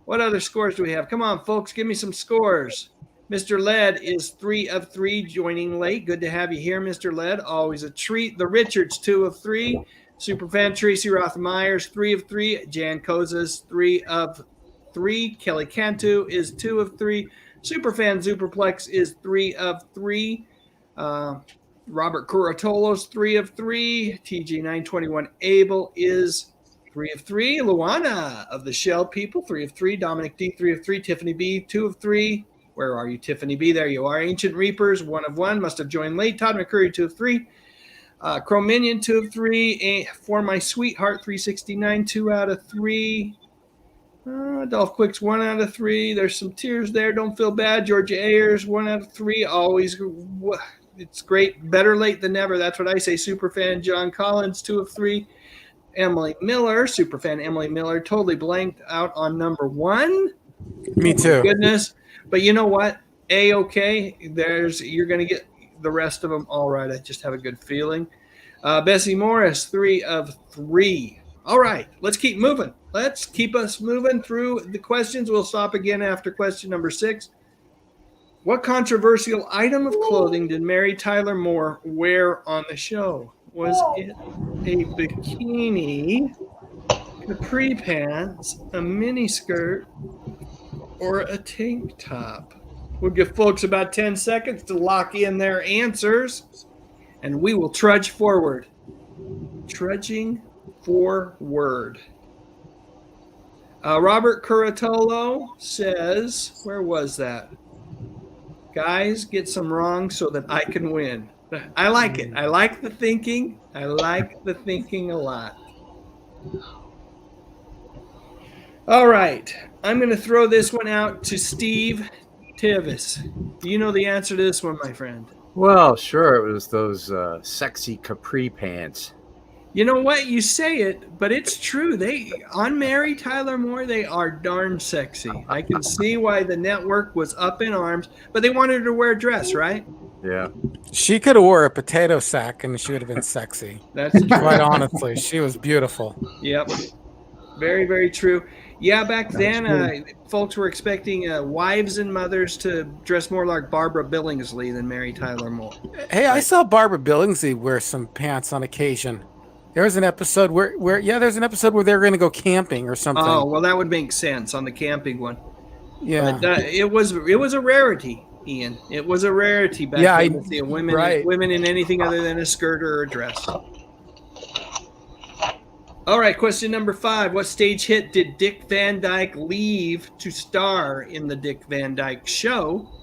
What other scores do we have? Come on, folks. Give me some scores. Mr. Led is 3 of 3, joining late. Good to have you here, Mr. Led. Always a treat. The Richards, 2 of 3. Superfan Tracy Roth-Myers, 3 of 3. Jan Kozas, 3 of 3. Kelly Cantu is 2 of 3. Superfan Superplex is 3 of 3. Robert Curatolo's 3 of 3. TG921 Abel is 3 of 3. Luana of the Shell People, 3 of 3. Dominic D, 3 of 3. Tiffany B, 2 of 3. Where are you, Tiffany B? There you are. Ancient Reapers, 1 of 1. Must have joined late. Todd McCurry, 2 of 3. Chrome Minion, 2 of 3. For My Sweetheart, 369, 2 out of 3. Dolph Quicks, 1 out of 3. There's some tears there. Don't feel bad. Georgia Ayers, 1 out of 3. Always, it's great. Better late than never. That's what I say. Superfan John Collins, 2 of 3. Emily Miller, Superfan Emily Miller, totally blanked out on number 1. Me too. Oh, goodness. But you know what? A-okay. You're going to get the rest of them all right. I just have a good feeling. Bessie Morris, 3 of 3. All right. Let's keep moving. Let's keep us moving through the questions. We'll stop again after question number 6. What controversial item of clothing did Mary Tyler Moore wear on the show? Was it a bikini, capri pants, a mini skirt, or a tank top? We'll give folks about 10 seconds to lock in their answers, and we will trudge forward. Trudging forward. Robert Curatolo says, where was that? Guys, get some wrong so that I can win. I like it. I like the thinking. I like the thinking a lot. All right. I'm going to throw this one out to Steve Tivis. Do you know the answer to this one, my friend? Well, sure. It was those sexy capri pants. You know what? You say it, but it's true. On Mary Tyler Moore, they are darn sexy. I can see why the network was up in arms, but they wanted her to wear a dress, right? Yeah. She could have wore a potato sack and she would have been sexy. That's true. Quite honestly. She was beautiful. Yep. Very, very true. Yeah, back then, folks were expecting wives and mothers to dress more like Barbara Billingsley than Mary Tyler Moore. Hey, I saw Barbara Billingsley wear some pants on occasion. There was an episode where there's an episode where they're going to go camping or something. Oh, well, that would make sense on the camping one. Yeah, but, it was a rarity, Ian. It was a rarity back then to see women in anything other than a skirt or a dress. All right, question number 5. What stage hit did Dick Van Dyke leave to star in the Dick Van Dyke Show?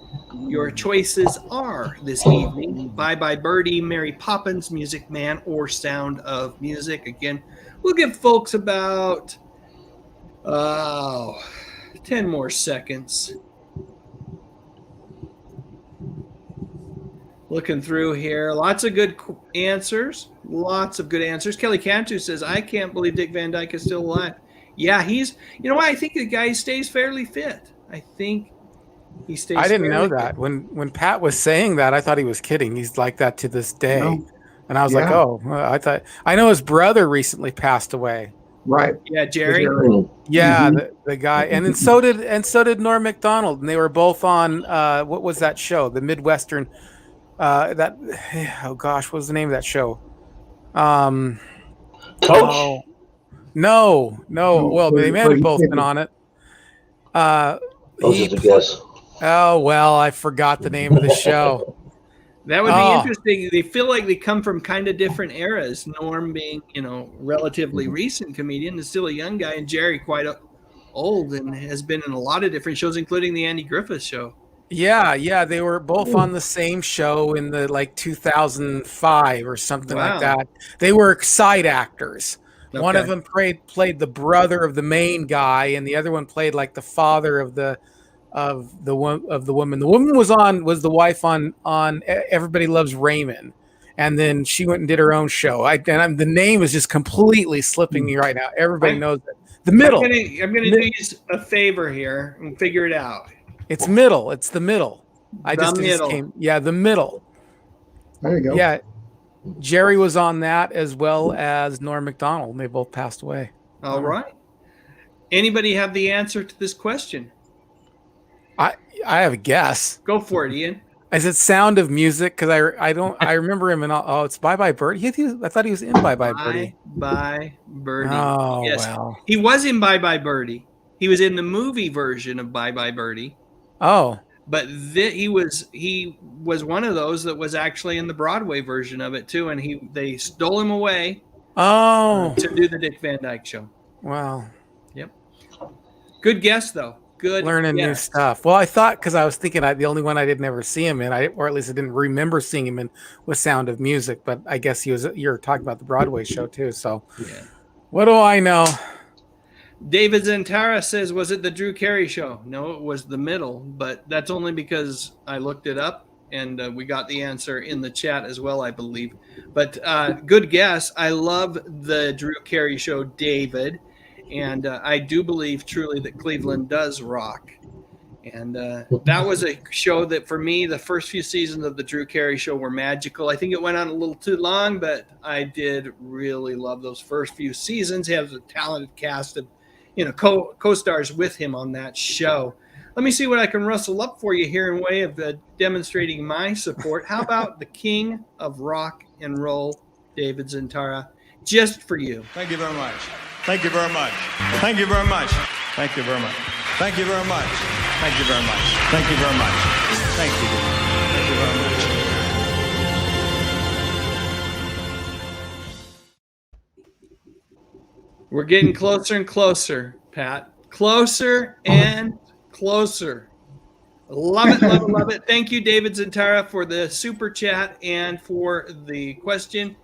Your choices are this evening: Bye Bye Birdie, Mary Poppins, Music Man, or Sound of Music. Again, we'll give folks about 10 more seconds. Looking through here. Lots of good answers. Kelly Cantu says, I can't believe Dick Van Dyke is still alive. Yeah, you know what? I think the guy stays fairly fit. I think he stays I didn't know fit. that. When Pat was saying that, I thought he was kidding. He's like that to this day. No. And I was like, oh, I know his brother recently passed away. Right. Yeah, Jerry. Yeah, the guy. And then so did Norm Macdonald. And they were both on what was that show? The Midwestern what was the name of that show? Coach? No. Well, they may have both been on it. Oh, well, I forgot the name of the show. That would be interesting. They feel like they come from kind of different eras. Norm being, relatively recent comedian, is still a young guy, and Jerry quite old and has been in a lot of different shows, including the Andy Griffith Show. Yeah, they were both on the same show in the 2005 or something like that. They were side actors. Okay. One of them played the brother of the main guy, and the other one played like the father of the woman. The woman was the wife on Everybody Loves Raymond, and then she went and did her own show. The name is just completely slipping me right now. Everybody knows it. The Middle. I'm gonna do you a favor here and figure it out. It's Middle. It's The Middle. The Middle. There you go. Yeah, Jerry was on that as well as Norm Macdonald. They both passed away. All right. Anybody have the answer to this question? I have a guess. Go for it, Ian. Is it Sound of Music? Because I remember him in it's Bye Bye Birdie. I thought he was in Bye Bye Birdie. Bye Birdie. Oh, yes, well. he was in Bye Bye Birdie. He was in the movie version of Bye Bye Birdie. Oh, but he was one of those that was actually in the Broadway version of it too, and they stole him away. Oh, to do the Dick Van Dyke Show. Wow. Yep. Good guess though. Good. Learning new stuff. Well, I thought, because I was thinking the only one I didn't ever see him in, or at least I didn't remember seeing him in, was Sound of Music. But I guess you're talking about the Broadway show too. So, yeah. What do I know? David Zantara says, was it the Drew Carey show? No, it was the middle, but that's only because I looked it up and we got the answer in the chat as well, I believe. But good guess. I love the Drew Carey show, David. And I do believe truly that Cleveland does rock. And that was a show that, for me, the first few seasons of the Drew Carey show were magical. I think it went on a little too long, but I did really love those first few seasons. He has a talented cast of, co-stars with him on that show. Let me see what I can rustle up for you here in way of demonstrating my support. How about the king of rock and roll, David Zantara, just for you. Thank you very much. Thank you very much. Thank you very much. Thank you very much. Thank you very much. Thank you very much. Thank you very much. Thank you. Thank you very much. We're getting closer and closer, Pat. Closer and closer. Love it, love it, love it. Thank you, David Zantara, for the super chat and for the question.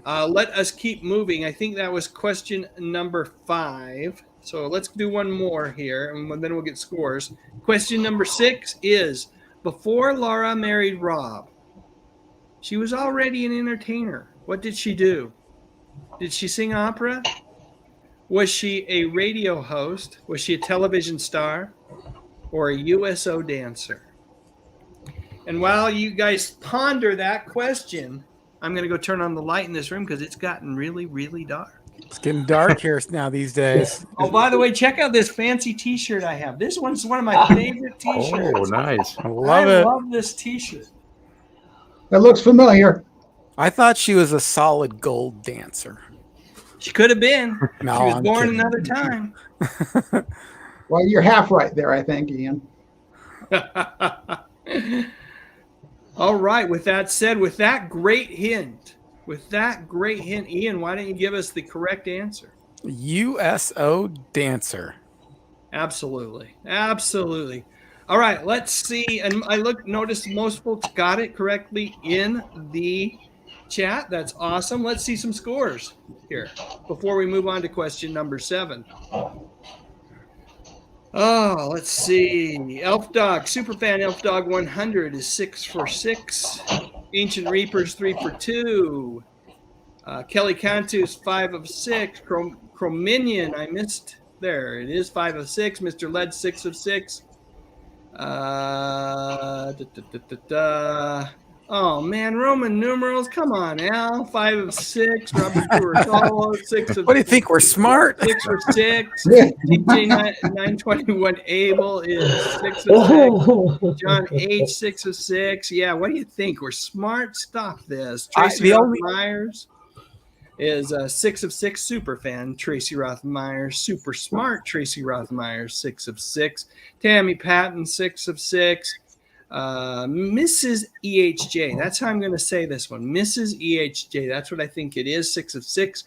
Let us keep moving. I think that was question number 5. So let's do one more here, and then we'll get scores. Question number 6 is, before Laura married Rob, she was already an entertainer. What did she do? Did she sing opera? Was she a radio host? Was she a television star? Or a USO dancer? And while you guys ponder that question, I'm going to go turn on the light in this room because it's gotten really, really dark. It's getting dark here now these days. Oh, by the way, check out this fancy T-shirt I have. This one's one of my favorite T-shirts. Oh, nice. I love this T-shirt. That looks familiar. I thought she was a solid gold dancer. She could have been. No, she was I'm born kidding. another time. Well, you're half right there, I think, Ian. All right. With that said, with that great hint, Ian, why don't you give us the correct answer? USO dancer. Absolutely. Absolutely. All right. Let's see. And I noticed most folks got it correctly in the chat. That's awesome. Let's see some scores here before we move on to question number 7. Oh, let's see. Elf Dog, Superfan Elf Dog 100 is 6 for 6. Ancient Reapers 3 for 2. Kelly Cantus 5 of 6. Chrominion, I missed. There it is, 5 of 6. Mr. Led 6 of 6. Oh man, Roman numerals. Come on, Al. 5 of 6. Robert Turritolo, 6 of. What do you think? We're smart. 6 for 6. DJ 921 Abel is 6 of 6. John H 6 of 6. Yeah, what do you think? We're smart. Stop this. Tracy Myers is 6 of 6. Super fan Tracy Rothmeyer. Super smart Tracy Rothmeyer, 6 of 6. Tammy Patton, 6 of 6. Mrs. EHJ, that's how I'm going to say this one. Mrs. EHJ, that's what I think it is, 6 of 6.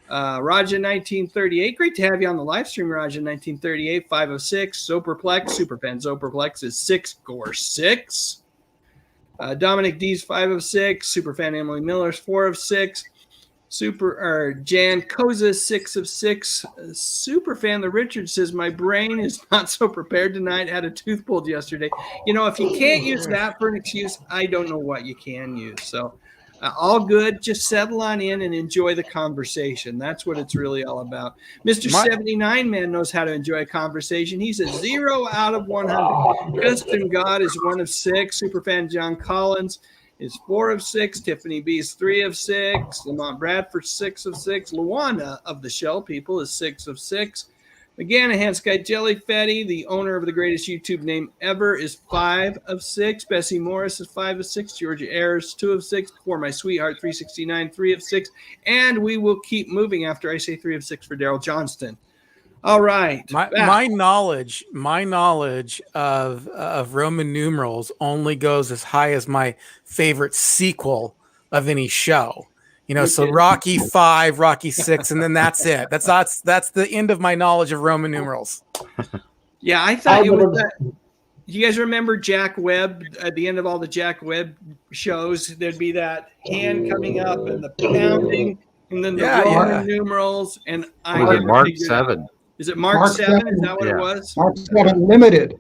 Raja 1938, great to have you on the live stream, Raja 1938, 5 of 6. Zoperplex, Superfan Zoperplex is 6 or 6. Dominic D's 5 of 6. Superfan Emily Miller's 4 of 6. Jan Koza 6 of 6. Superfan the Richard says, my brain is not so prepared tonight. Had a tooth pulled yesterday. If you can't use that for an excuse, I don't know what you can use. So all good. Just settle on in and enjoy the conversation. That's what it's really all about. Mr. 79 Man knows how to enjoy a conversation. He's a 0 out of 100. Justin God is 1 of 6. Superfan John Collins is 4 of 6. Tiffany B is 3 of 6. Lamont Bradford 6 of 6. Luana of the Shell People is 6 of 6. Again, a Hand Sky Jelly Fetty, the owner of the greatest YouTube name ever, is 5 of 6. Bessie Morris is 5 of 6. Georgia Ayers, 2 of 6. Before My Sweetheart, 369, 3 of 6. And we will keep moving after I say 3 of 6 for Daryl Johnston. All right. My knowledge of Roman numerals only goes as high as my favorite sequel of any show. You know, so Rocky 5, Rocky 6, and then that's it. That's the end of my knowledge of Roman numerals. Yeah, I thought it was that. You guys remember Jack Webb? At the end of all the Jack Webb shows, there'd be that hand coming up and the pounding, and then the Roman numerals. And I never Mark figured 7. out. Is it Mark 7? Is that what it was? Mark 7 limited.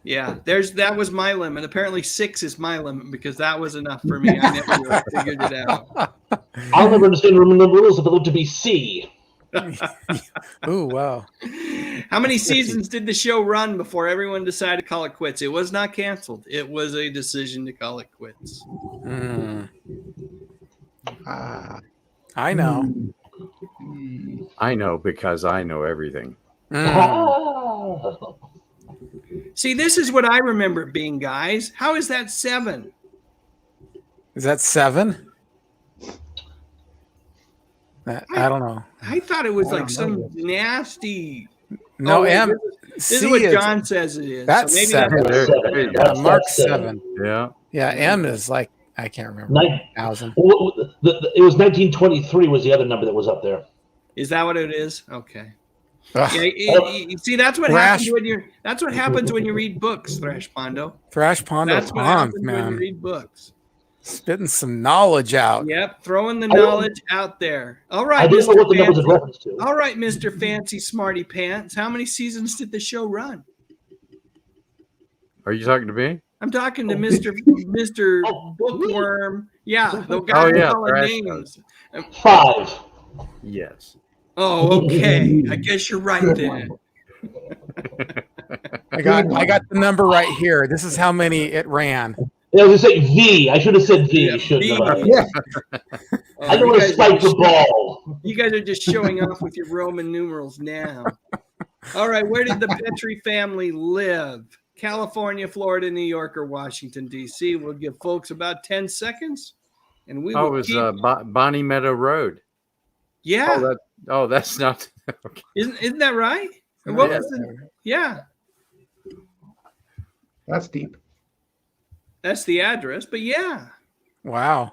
Yeah, that was my limit. Apparently 6 is my limit because that was enough for me. I never figured it out. I'll never understand Roman numerals if it looked to be C. Ooh, wow. How many seasons did the show run before everyone decided to call it quits? It was not canceled. It was a decision to call it quits. I know. I know because I know everything. See, this is what I remember it being, guys. How is that 7? Is that 7? I don't know. I thought it was like some nasty. No, This is what John says it is. That's so maybe 7. That's Mark 7. 7. Yeah, M is like, I can't remember. 1,000. It was 1923 was the other number that was up there. Is that what it is? Okay. Yeah, see, that's what happens when you're. That's what happens when you read books, Thrash Pondo. Thrash Pondo, that's what happens when you read books. Spitting some knowledge out. Yep, throwing the knowledge out there. All right, I didn't know what the numbers in reference to. All right, Mr. Fancy Smarty Pants. How many seasons did the show run? Are you talking to me? I'm talking to Mr. Bookworm. Yeah, the guy calling names. 5. Yes. Oh, okay. I guess you're right then. I got the number right here. This is how many it ran. I was going to say V. I should have said V. I don't want to spike the ball. You guys are just showing off with your Roman numerals now. All right, where did the Petrie family live? California, Florida, New York, or Washington, D.C.? We'll give folks about 10 seconds. And we will it was Bonnie Meadow Road. Yeah. That's not. Okay. Isn't that right? What was it? Yeah. That's deep. That's the address, but yeah. Wow.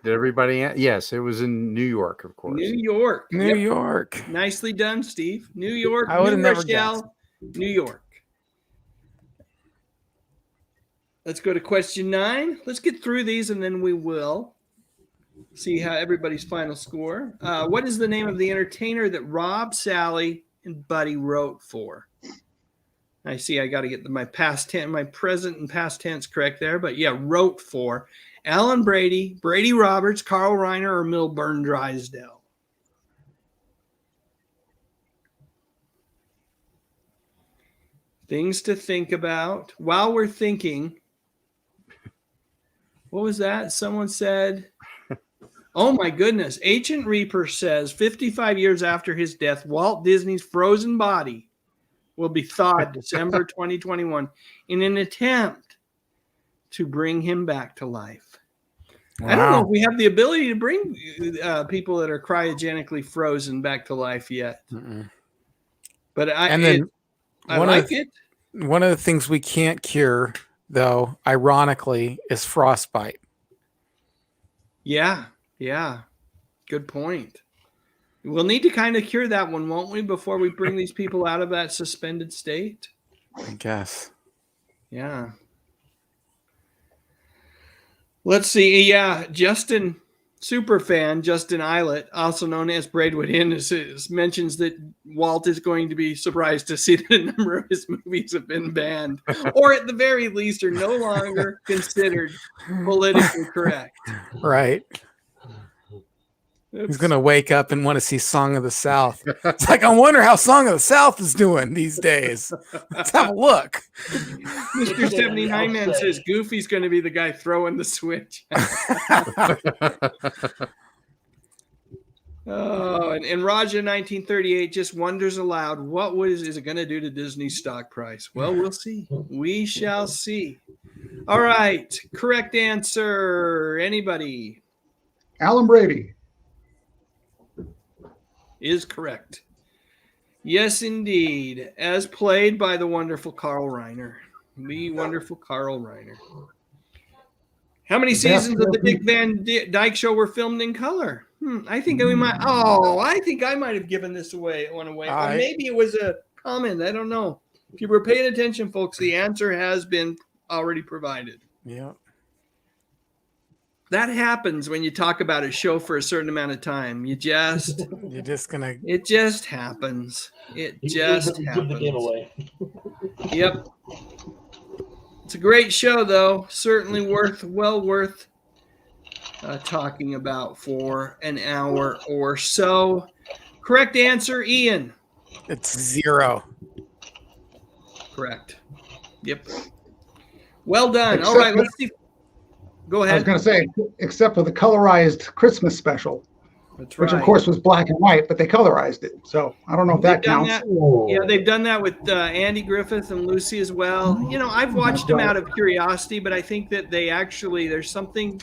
Did everybody? Yes, it was in New York, of course. New York. New York. Nicely done, Steve. New York. I would have never guessed. New York. Let's go to question 9. Let's get through these and then we will see how everybody's final score. What is the name of the entertainer that Rob, Sally, and Buddy wrote for? I see I got to get my present and past tense correct there. But yeah, wrote for Alan Brady, Brady Roberts, Carl Reiner, or Milburn Drysdale. Things to think about while we're thinking. What was that? Someone said, oh my goodness. Ancient Reaper says 55 years after his death, Walt Disney's frozen body will be thawed December 2021 in an attempt to bring him back to life. Wow. I don't know if we have the ability to bring people that are cryogenically frozen back to life yet. But I like it. One of the things we can't cure, though, ironically, is frostbite. Yeah. Good point. We'll need to kind of cure that one, won't we, before we bring these people out of that suspended state? I guess. Yeah. Let's see. Yeah, Justin, superfan Justin Eilert, also known as Braidwood Inn, mentions that Walt is going to be surprised to see that a number of his movies have been banned, or at the very least are no longer considered politically correct. Right. He's going to wake up and want to see Song of the South. It's like, I wonder how Song of the South is doing these days. Let's have a look. Mr. 79 Man says Goofy's going to be the guy throwing the switch. Oh, and Raja 1938 just wonders aloud, what is it going to do to Disney's stock price? Well, we'll see. We shall see. All right. Correct answer. Anybody? Alan Brady is correct. Yes, indeed. As played by the wonderful Carl Reiner. The wonderful Carl Reiner. How many seasons of the Dick Van Dyke Show were filmed in color? I think we might. Oh, I think I might have given this away. Or maybe it was a comment. I don't know. If you were paying attention, folks, the answer has been already provided. Yeah. That happens when you talk about a show for a certain amount of time. You're just gonna. It just happens. It just happens. Give the game away. Yep. It's a great show, though. Certainly well worth talking about for an hour or so. Correct answer, Ian. It's 0. Correct. Yep. Well done. All right, let's see. Go ahead. I was going to say, except for the colorized Christmas special, That's right. which of course was black and white, but they colorized it. So I don't know if that counts. Yeah, they've done that with Andy Griffith and Lucy as well. You know, I've watched them out of curiosity, but I think that they actually, there's something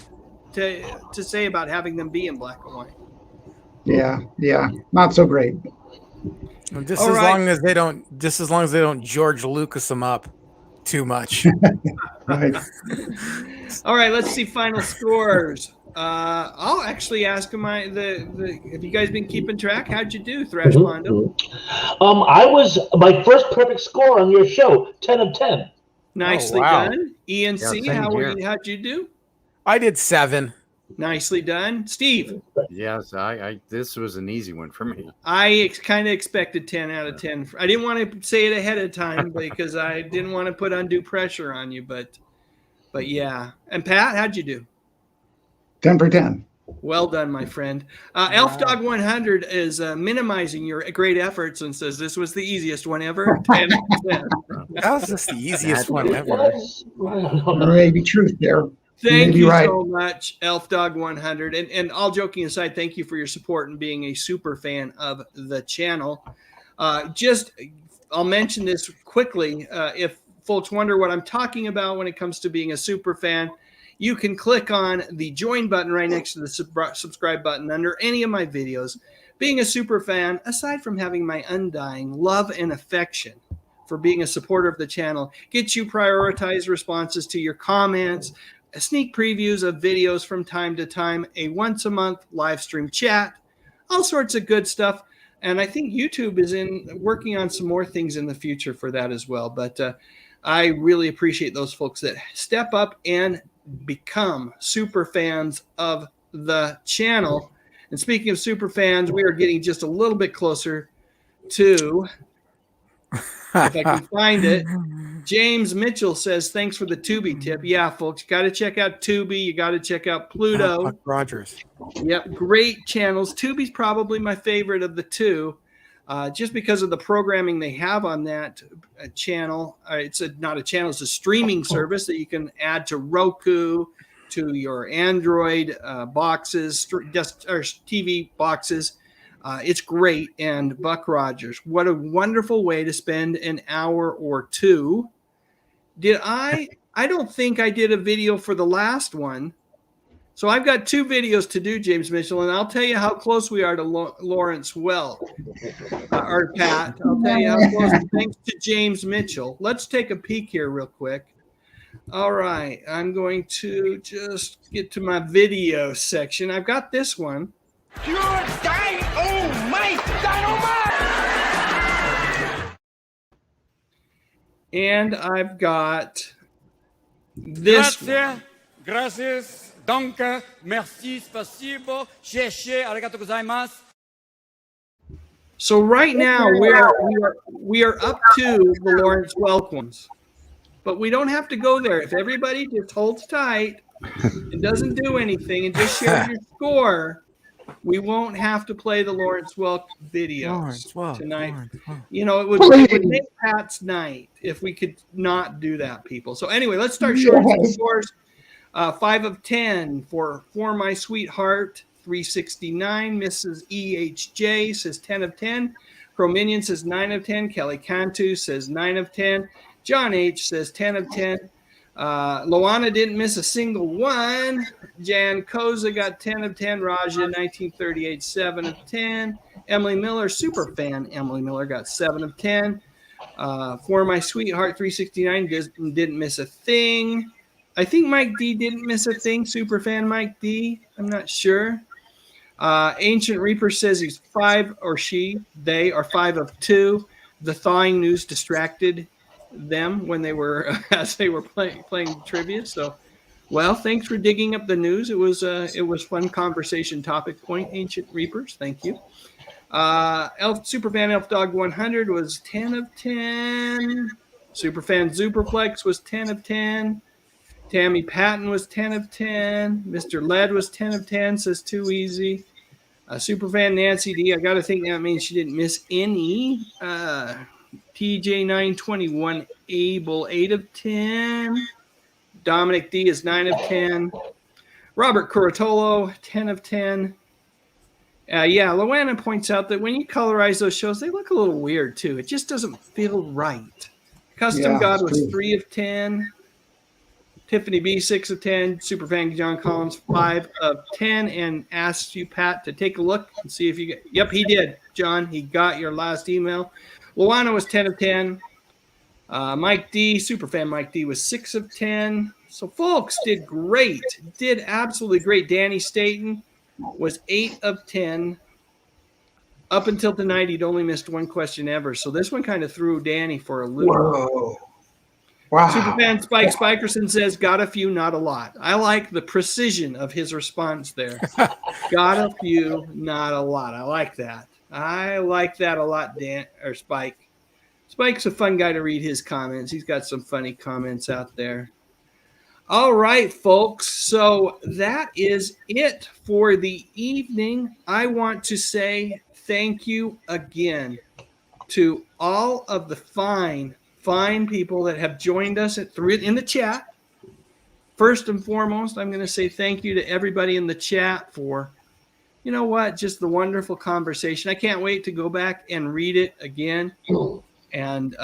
to say about having them be in black and white. Yeah, not so great. Just as long as they don't George Lucas them up too much. Right. All right, let's see final scores. I'll actually ask them. Have you guys been keeping track? How'd you do, Thrash Mondo? I was my first perfect score on your show, 10 of 10. Nicely done. ENC, how'd you do? I did 7. Nicely done. Steve? Yes, this was an easy one for me. I kind of expected 10 out of 10. I didn't want to say it ahead of time because I didn't want to put undue pressure on you, but yeah. And Pat, how'd you do? 10 for 10. Well done, my friend. Elf Dog 100 is minimizing your great efforts and says this was the easiest one ever. 10 out of 10. That was just the easiest one ever. There may be truth there. Thank you so much, Elf Dog 100. And all joking aside, thank you for your support and being a super fan of the channel. I'll mention this quickly. If folks wonder what I'm talking about when it comes to being a super fan, you can click on the join button right next to the subscribe button under any of my videos. Being a super fan, aside from having my undying love and affection for being a supporter of the channel, gets you prioritized responses to your comments, sneak previews of videos from time to time, a once-a-month live stream chat, all sorts of good stuff. And I think YouTube is working on some more things in the future for that as well. But I really appreciate those folks that step up and become super fans of the channel. And speaking of super fans, we are getting just a little bit closer to, if I can find it, James Mitchell says, thanks for the Tubi tip. Yeah, folks, you got to check out Tubi. You got to check out Pluto. Buck Rogers. Yep, great channels. Tubi's probably my favorite of the two, just because of the programming they have on that channel. It's not a channel, it's a streaming service that you can add to Roku, to your Android boxes, TV boxes. It's great. And Buck Rogers, what a wonderful way to spend an hour or two. I don't think I did a video for the last one. So I've got 2 videos to do, James Mitchell, and I'll tell you how close we are to Lawrence Welk, or Pat. I'll tell you how close, thanks to James Mitchell. Let's take a peek here real quick. All right, I'm going to just get to my video section. I've got this one. Pure dynamite! And I've got this one. Gracias. Danke. Merci. Spasibo. Sheshe. Arigato gozaimasu. So right now we are up to the Lawrence Welk ones, but we don't have to go there. If everybody just holds tight and doesn't do anything and just shares your score, we won't have to play the Lawrence Welk videos tonight. You know, it would make Pat's night if we could not do that, people. So anyway, let's start sharing some scores. 5 of 10 for My Sweetheart, 369. Mrs. EHJ says 10 of 10. Crominion says 9 of 10. Kelly Cantu says 9 of 10. John H says 10 of 10. Loana didn't miss a single one. Jan Koza got 10 of 10. Raja 1938, 7 of 10. Emily Miller, super fan Emily Miller, got 7 of 10. For My Sweetheart 369 didn't miss a thing. I think Mike D didn't miss a thing. Super fan Mike D. I'm not sure. Ancient Reaper says he's 5, or they are 5 of 2. The thawing news distracted them when they were as they were playing trivia. So, well, thanks for digging up the news. It was fun conversation topic point. Ancient Reapers, thank you. Superfan Elf Dog 100 was 10 of 10. Superfan Superplex was 10 of 10. Tammy Patton was 10 of 10. Mr. Led was 10 of 10, says too easy. Superfan Nancy D, I got to think that means she didn't miss any. TJ921 Abel, 8 of 10. Dominic D is 9 of 10. Robert Curatolo, 10 of 10. Loana points out that when you colorize those shows, they look a little weird, too. It just doesn't feel right. Custom God was 3 of 10. Tiffany B, 6 of 10. Superfan John Collins, 5 of 10. And asks you, Pat, to take a look and see if you get... Yep, he did, John. He got your last email. Luana was 10 of 10. Mike D, Superfan Mike D, was 6 of 10. So folks did great. Did absolutely great. Danny Staten was 8 of 10. Up until tonight, he'd only missed one question ever. So this one kind of threw Danny for a loop. Whoa. Wow. Superfan Spike Spikerson says, got a few, not a lot. I like the precision of his response there. Got a few, not a lot. I like that. I like that a lot, Dan or Spike. Spike's a fun guy to read his comments. He's got some funny comments out there. All right, folks. So that is it for the evening. I want to say thank you again to all of the fine people that have joined us in the chat. First and foremost, I'm going to say thank you to everybody in the chat for, you know what, just the wonderful conversation. I can't wait to go back and read it again. And,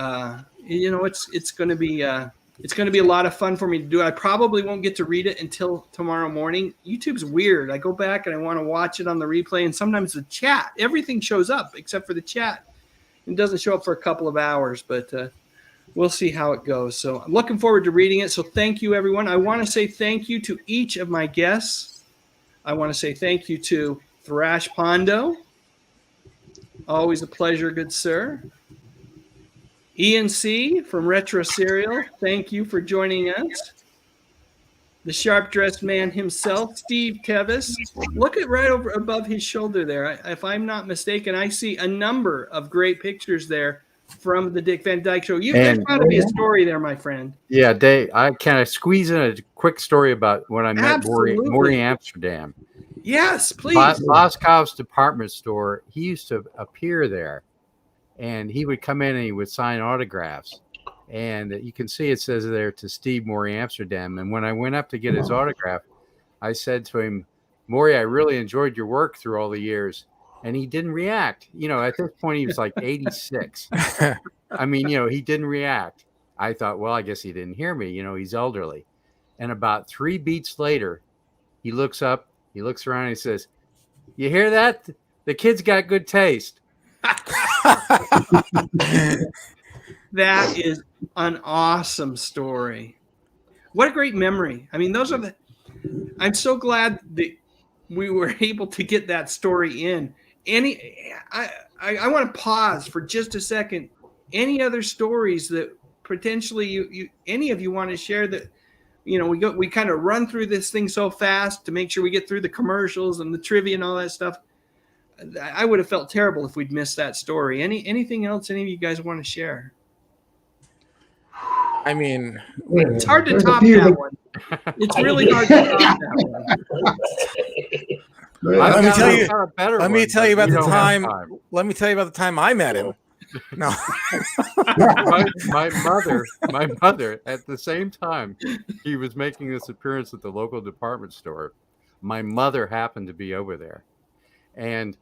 it's going to be a lot of fun for me to do. I probably won't get to read it until tomorrow morning. YouTube's weird. I go back and I want to watch it on the replay. And sometimes the chat, everything shows up except for the chat. It doesn't show up for a couple of hours, but we'll see how it goes. So I'm looking forward to reading it. So thank you, everyone. I want to say thank you to each of my guests. I want to say thank you to Thrash Pondo. Always a pleasure, good sir. Ian C. from Retro Serial, thank you for joining us. The sharp-dressed man himself, Steve Tevis. Look at right over above his shoulder there. If I'm not mistaken, I see a number of great pictures there from the Dick Van Dyke Show. There's got to be a story there, my friend. Yeah, Dave, can I squeeze in a quick story about when I met Maury Amsterdam? Yes, please. Boscov's department store, he used to appear there. And he would come in and he would sign autographs. And you can see it says there to Steve Maury Amsterdam. And when I went up to get his autograph, I said to him, Maury, I really enjoyed your work through all the years. And he didn't react. At this point, he was like 86. I mean, he didn't react. I thought, well, I guess he didn't hear me. He's elderly. And about 3 beats later, he looks up, he looks around, and he says, you hear that? The kid's got good taste. That is an awesome story. What a great memory. I mean, I'm so glad that we were able to get that story in. I want to pause for just a second. Any other stories that potentially any of you want to share that, we kind of run through this thing so fast to make sure we get through the commercials and the trivia and all that stuff. I would have felt terrible if we'd missed that story. Anything else any of you guys want to share? I mean, it's hard to top that one. It's really hard to top that one. Let me tell you about the time. Let me tell you about the time I met him. No, my mother at the same time he was making this appearance at the local department store my mother happened to be over there. And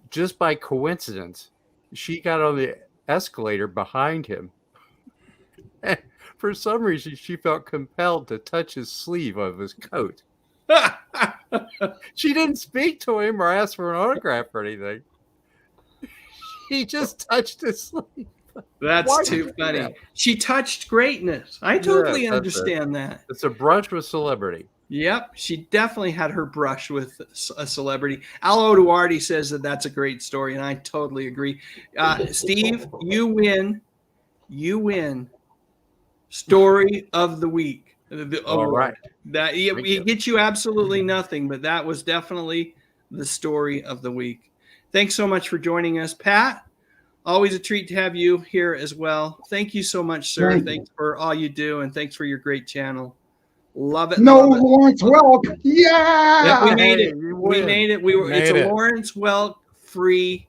just by coincidence, she got on the escalator behind him. And for some reason, she felt compelled to touch his sleeve of his coat. She didn't speak to him or ask for an autograph or anything. He just touched his sleeve. That's too funny. She touched greatness. I totally understand that. It's a brush with celebrity. Yep, she definitely had her brush with a celebrity. Al Duarte says that that's a great story, and I totally agree. Steve, you win. You win. Story of the week. All right. That it gets you absolutely nothing, but that was definitely the story of the week. Thanks so much for joining us, Pat. Always a treat to have you here as well. Thank you so much, sir. Thanks for all you do, and thanks for your great channel. Love it. No, love it. Lawrence Welk. Yeah. We made it. We made it. It's a Lawrence Welk free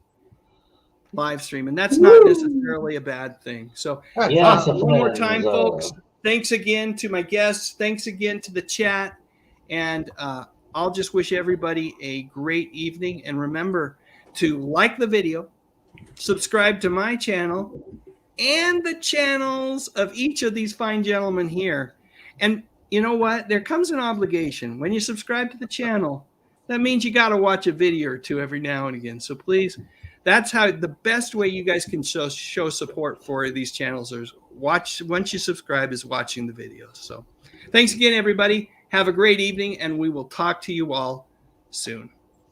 live stream, and that's not necessarily a bad thing. So one more time, folks. Thanks again to my guests. Thanks again to the chat. And I'll just wish everybody a great evening. And remember to like the video, subscribe to my channel and the channels of each of these fine gentlemen here. And you know what? There comes an obligation. When you subscribe to the channel, that means you got to watch a video or two every now and again. So please, that's how the best way you guys can show support for these channels is once you subscribe is watching the videos. So thanks again, everybody. Have a great evening, and we will talk to you all soon.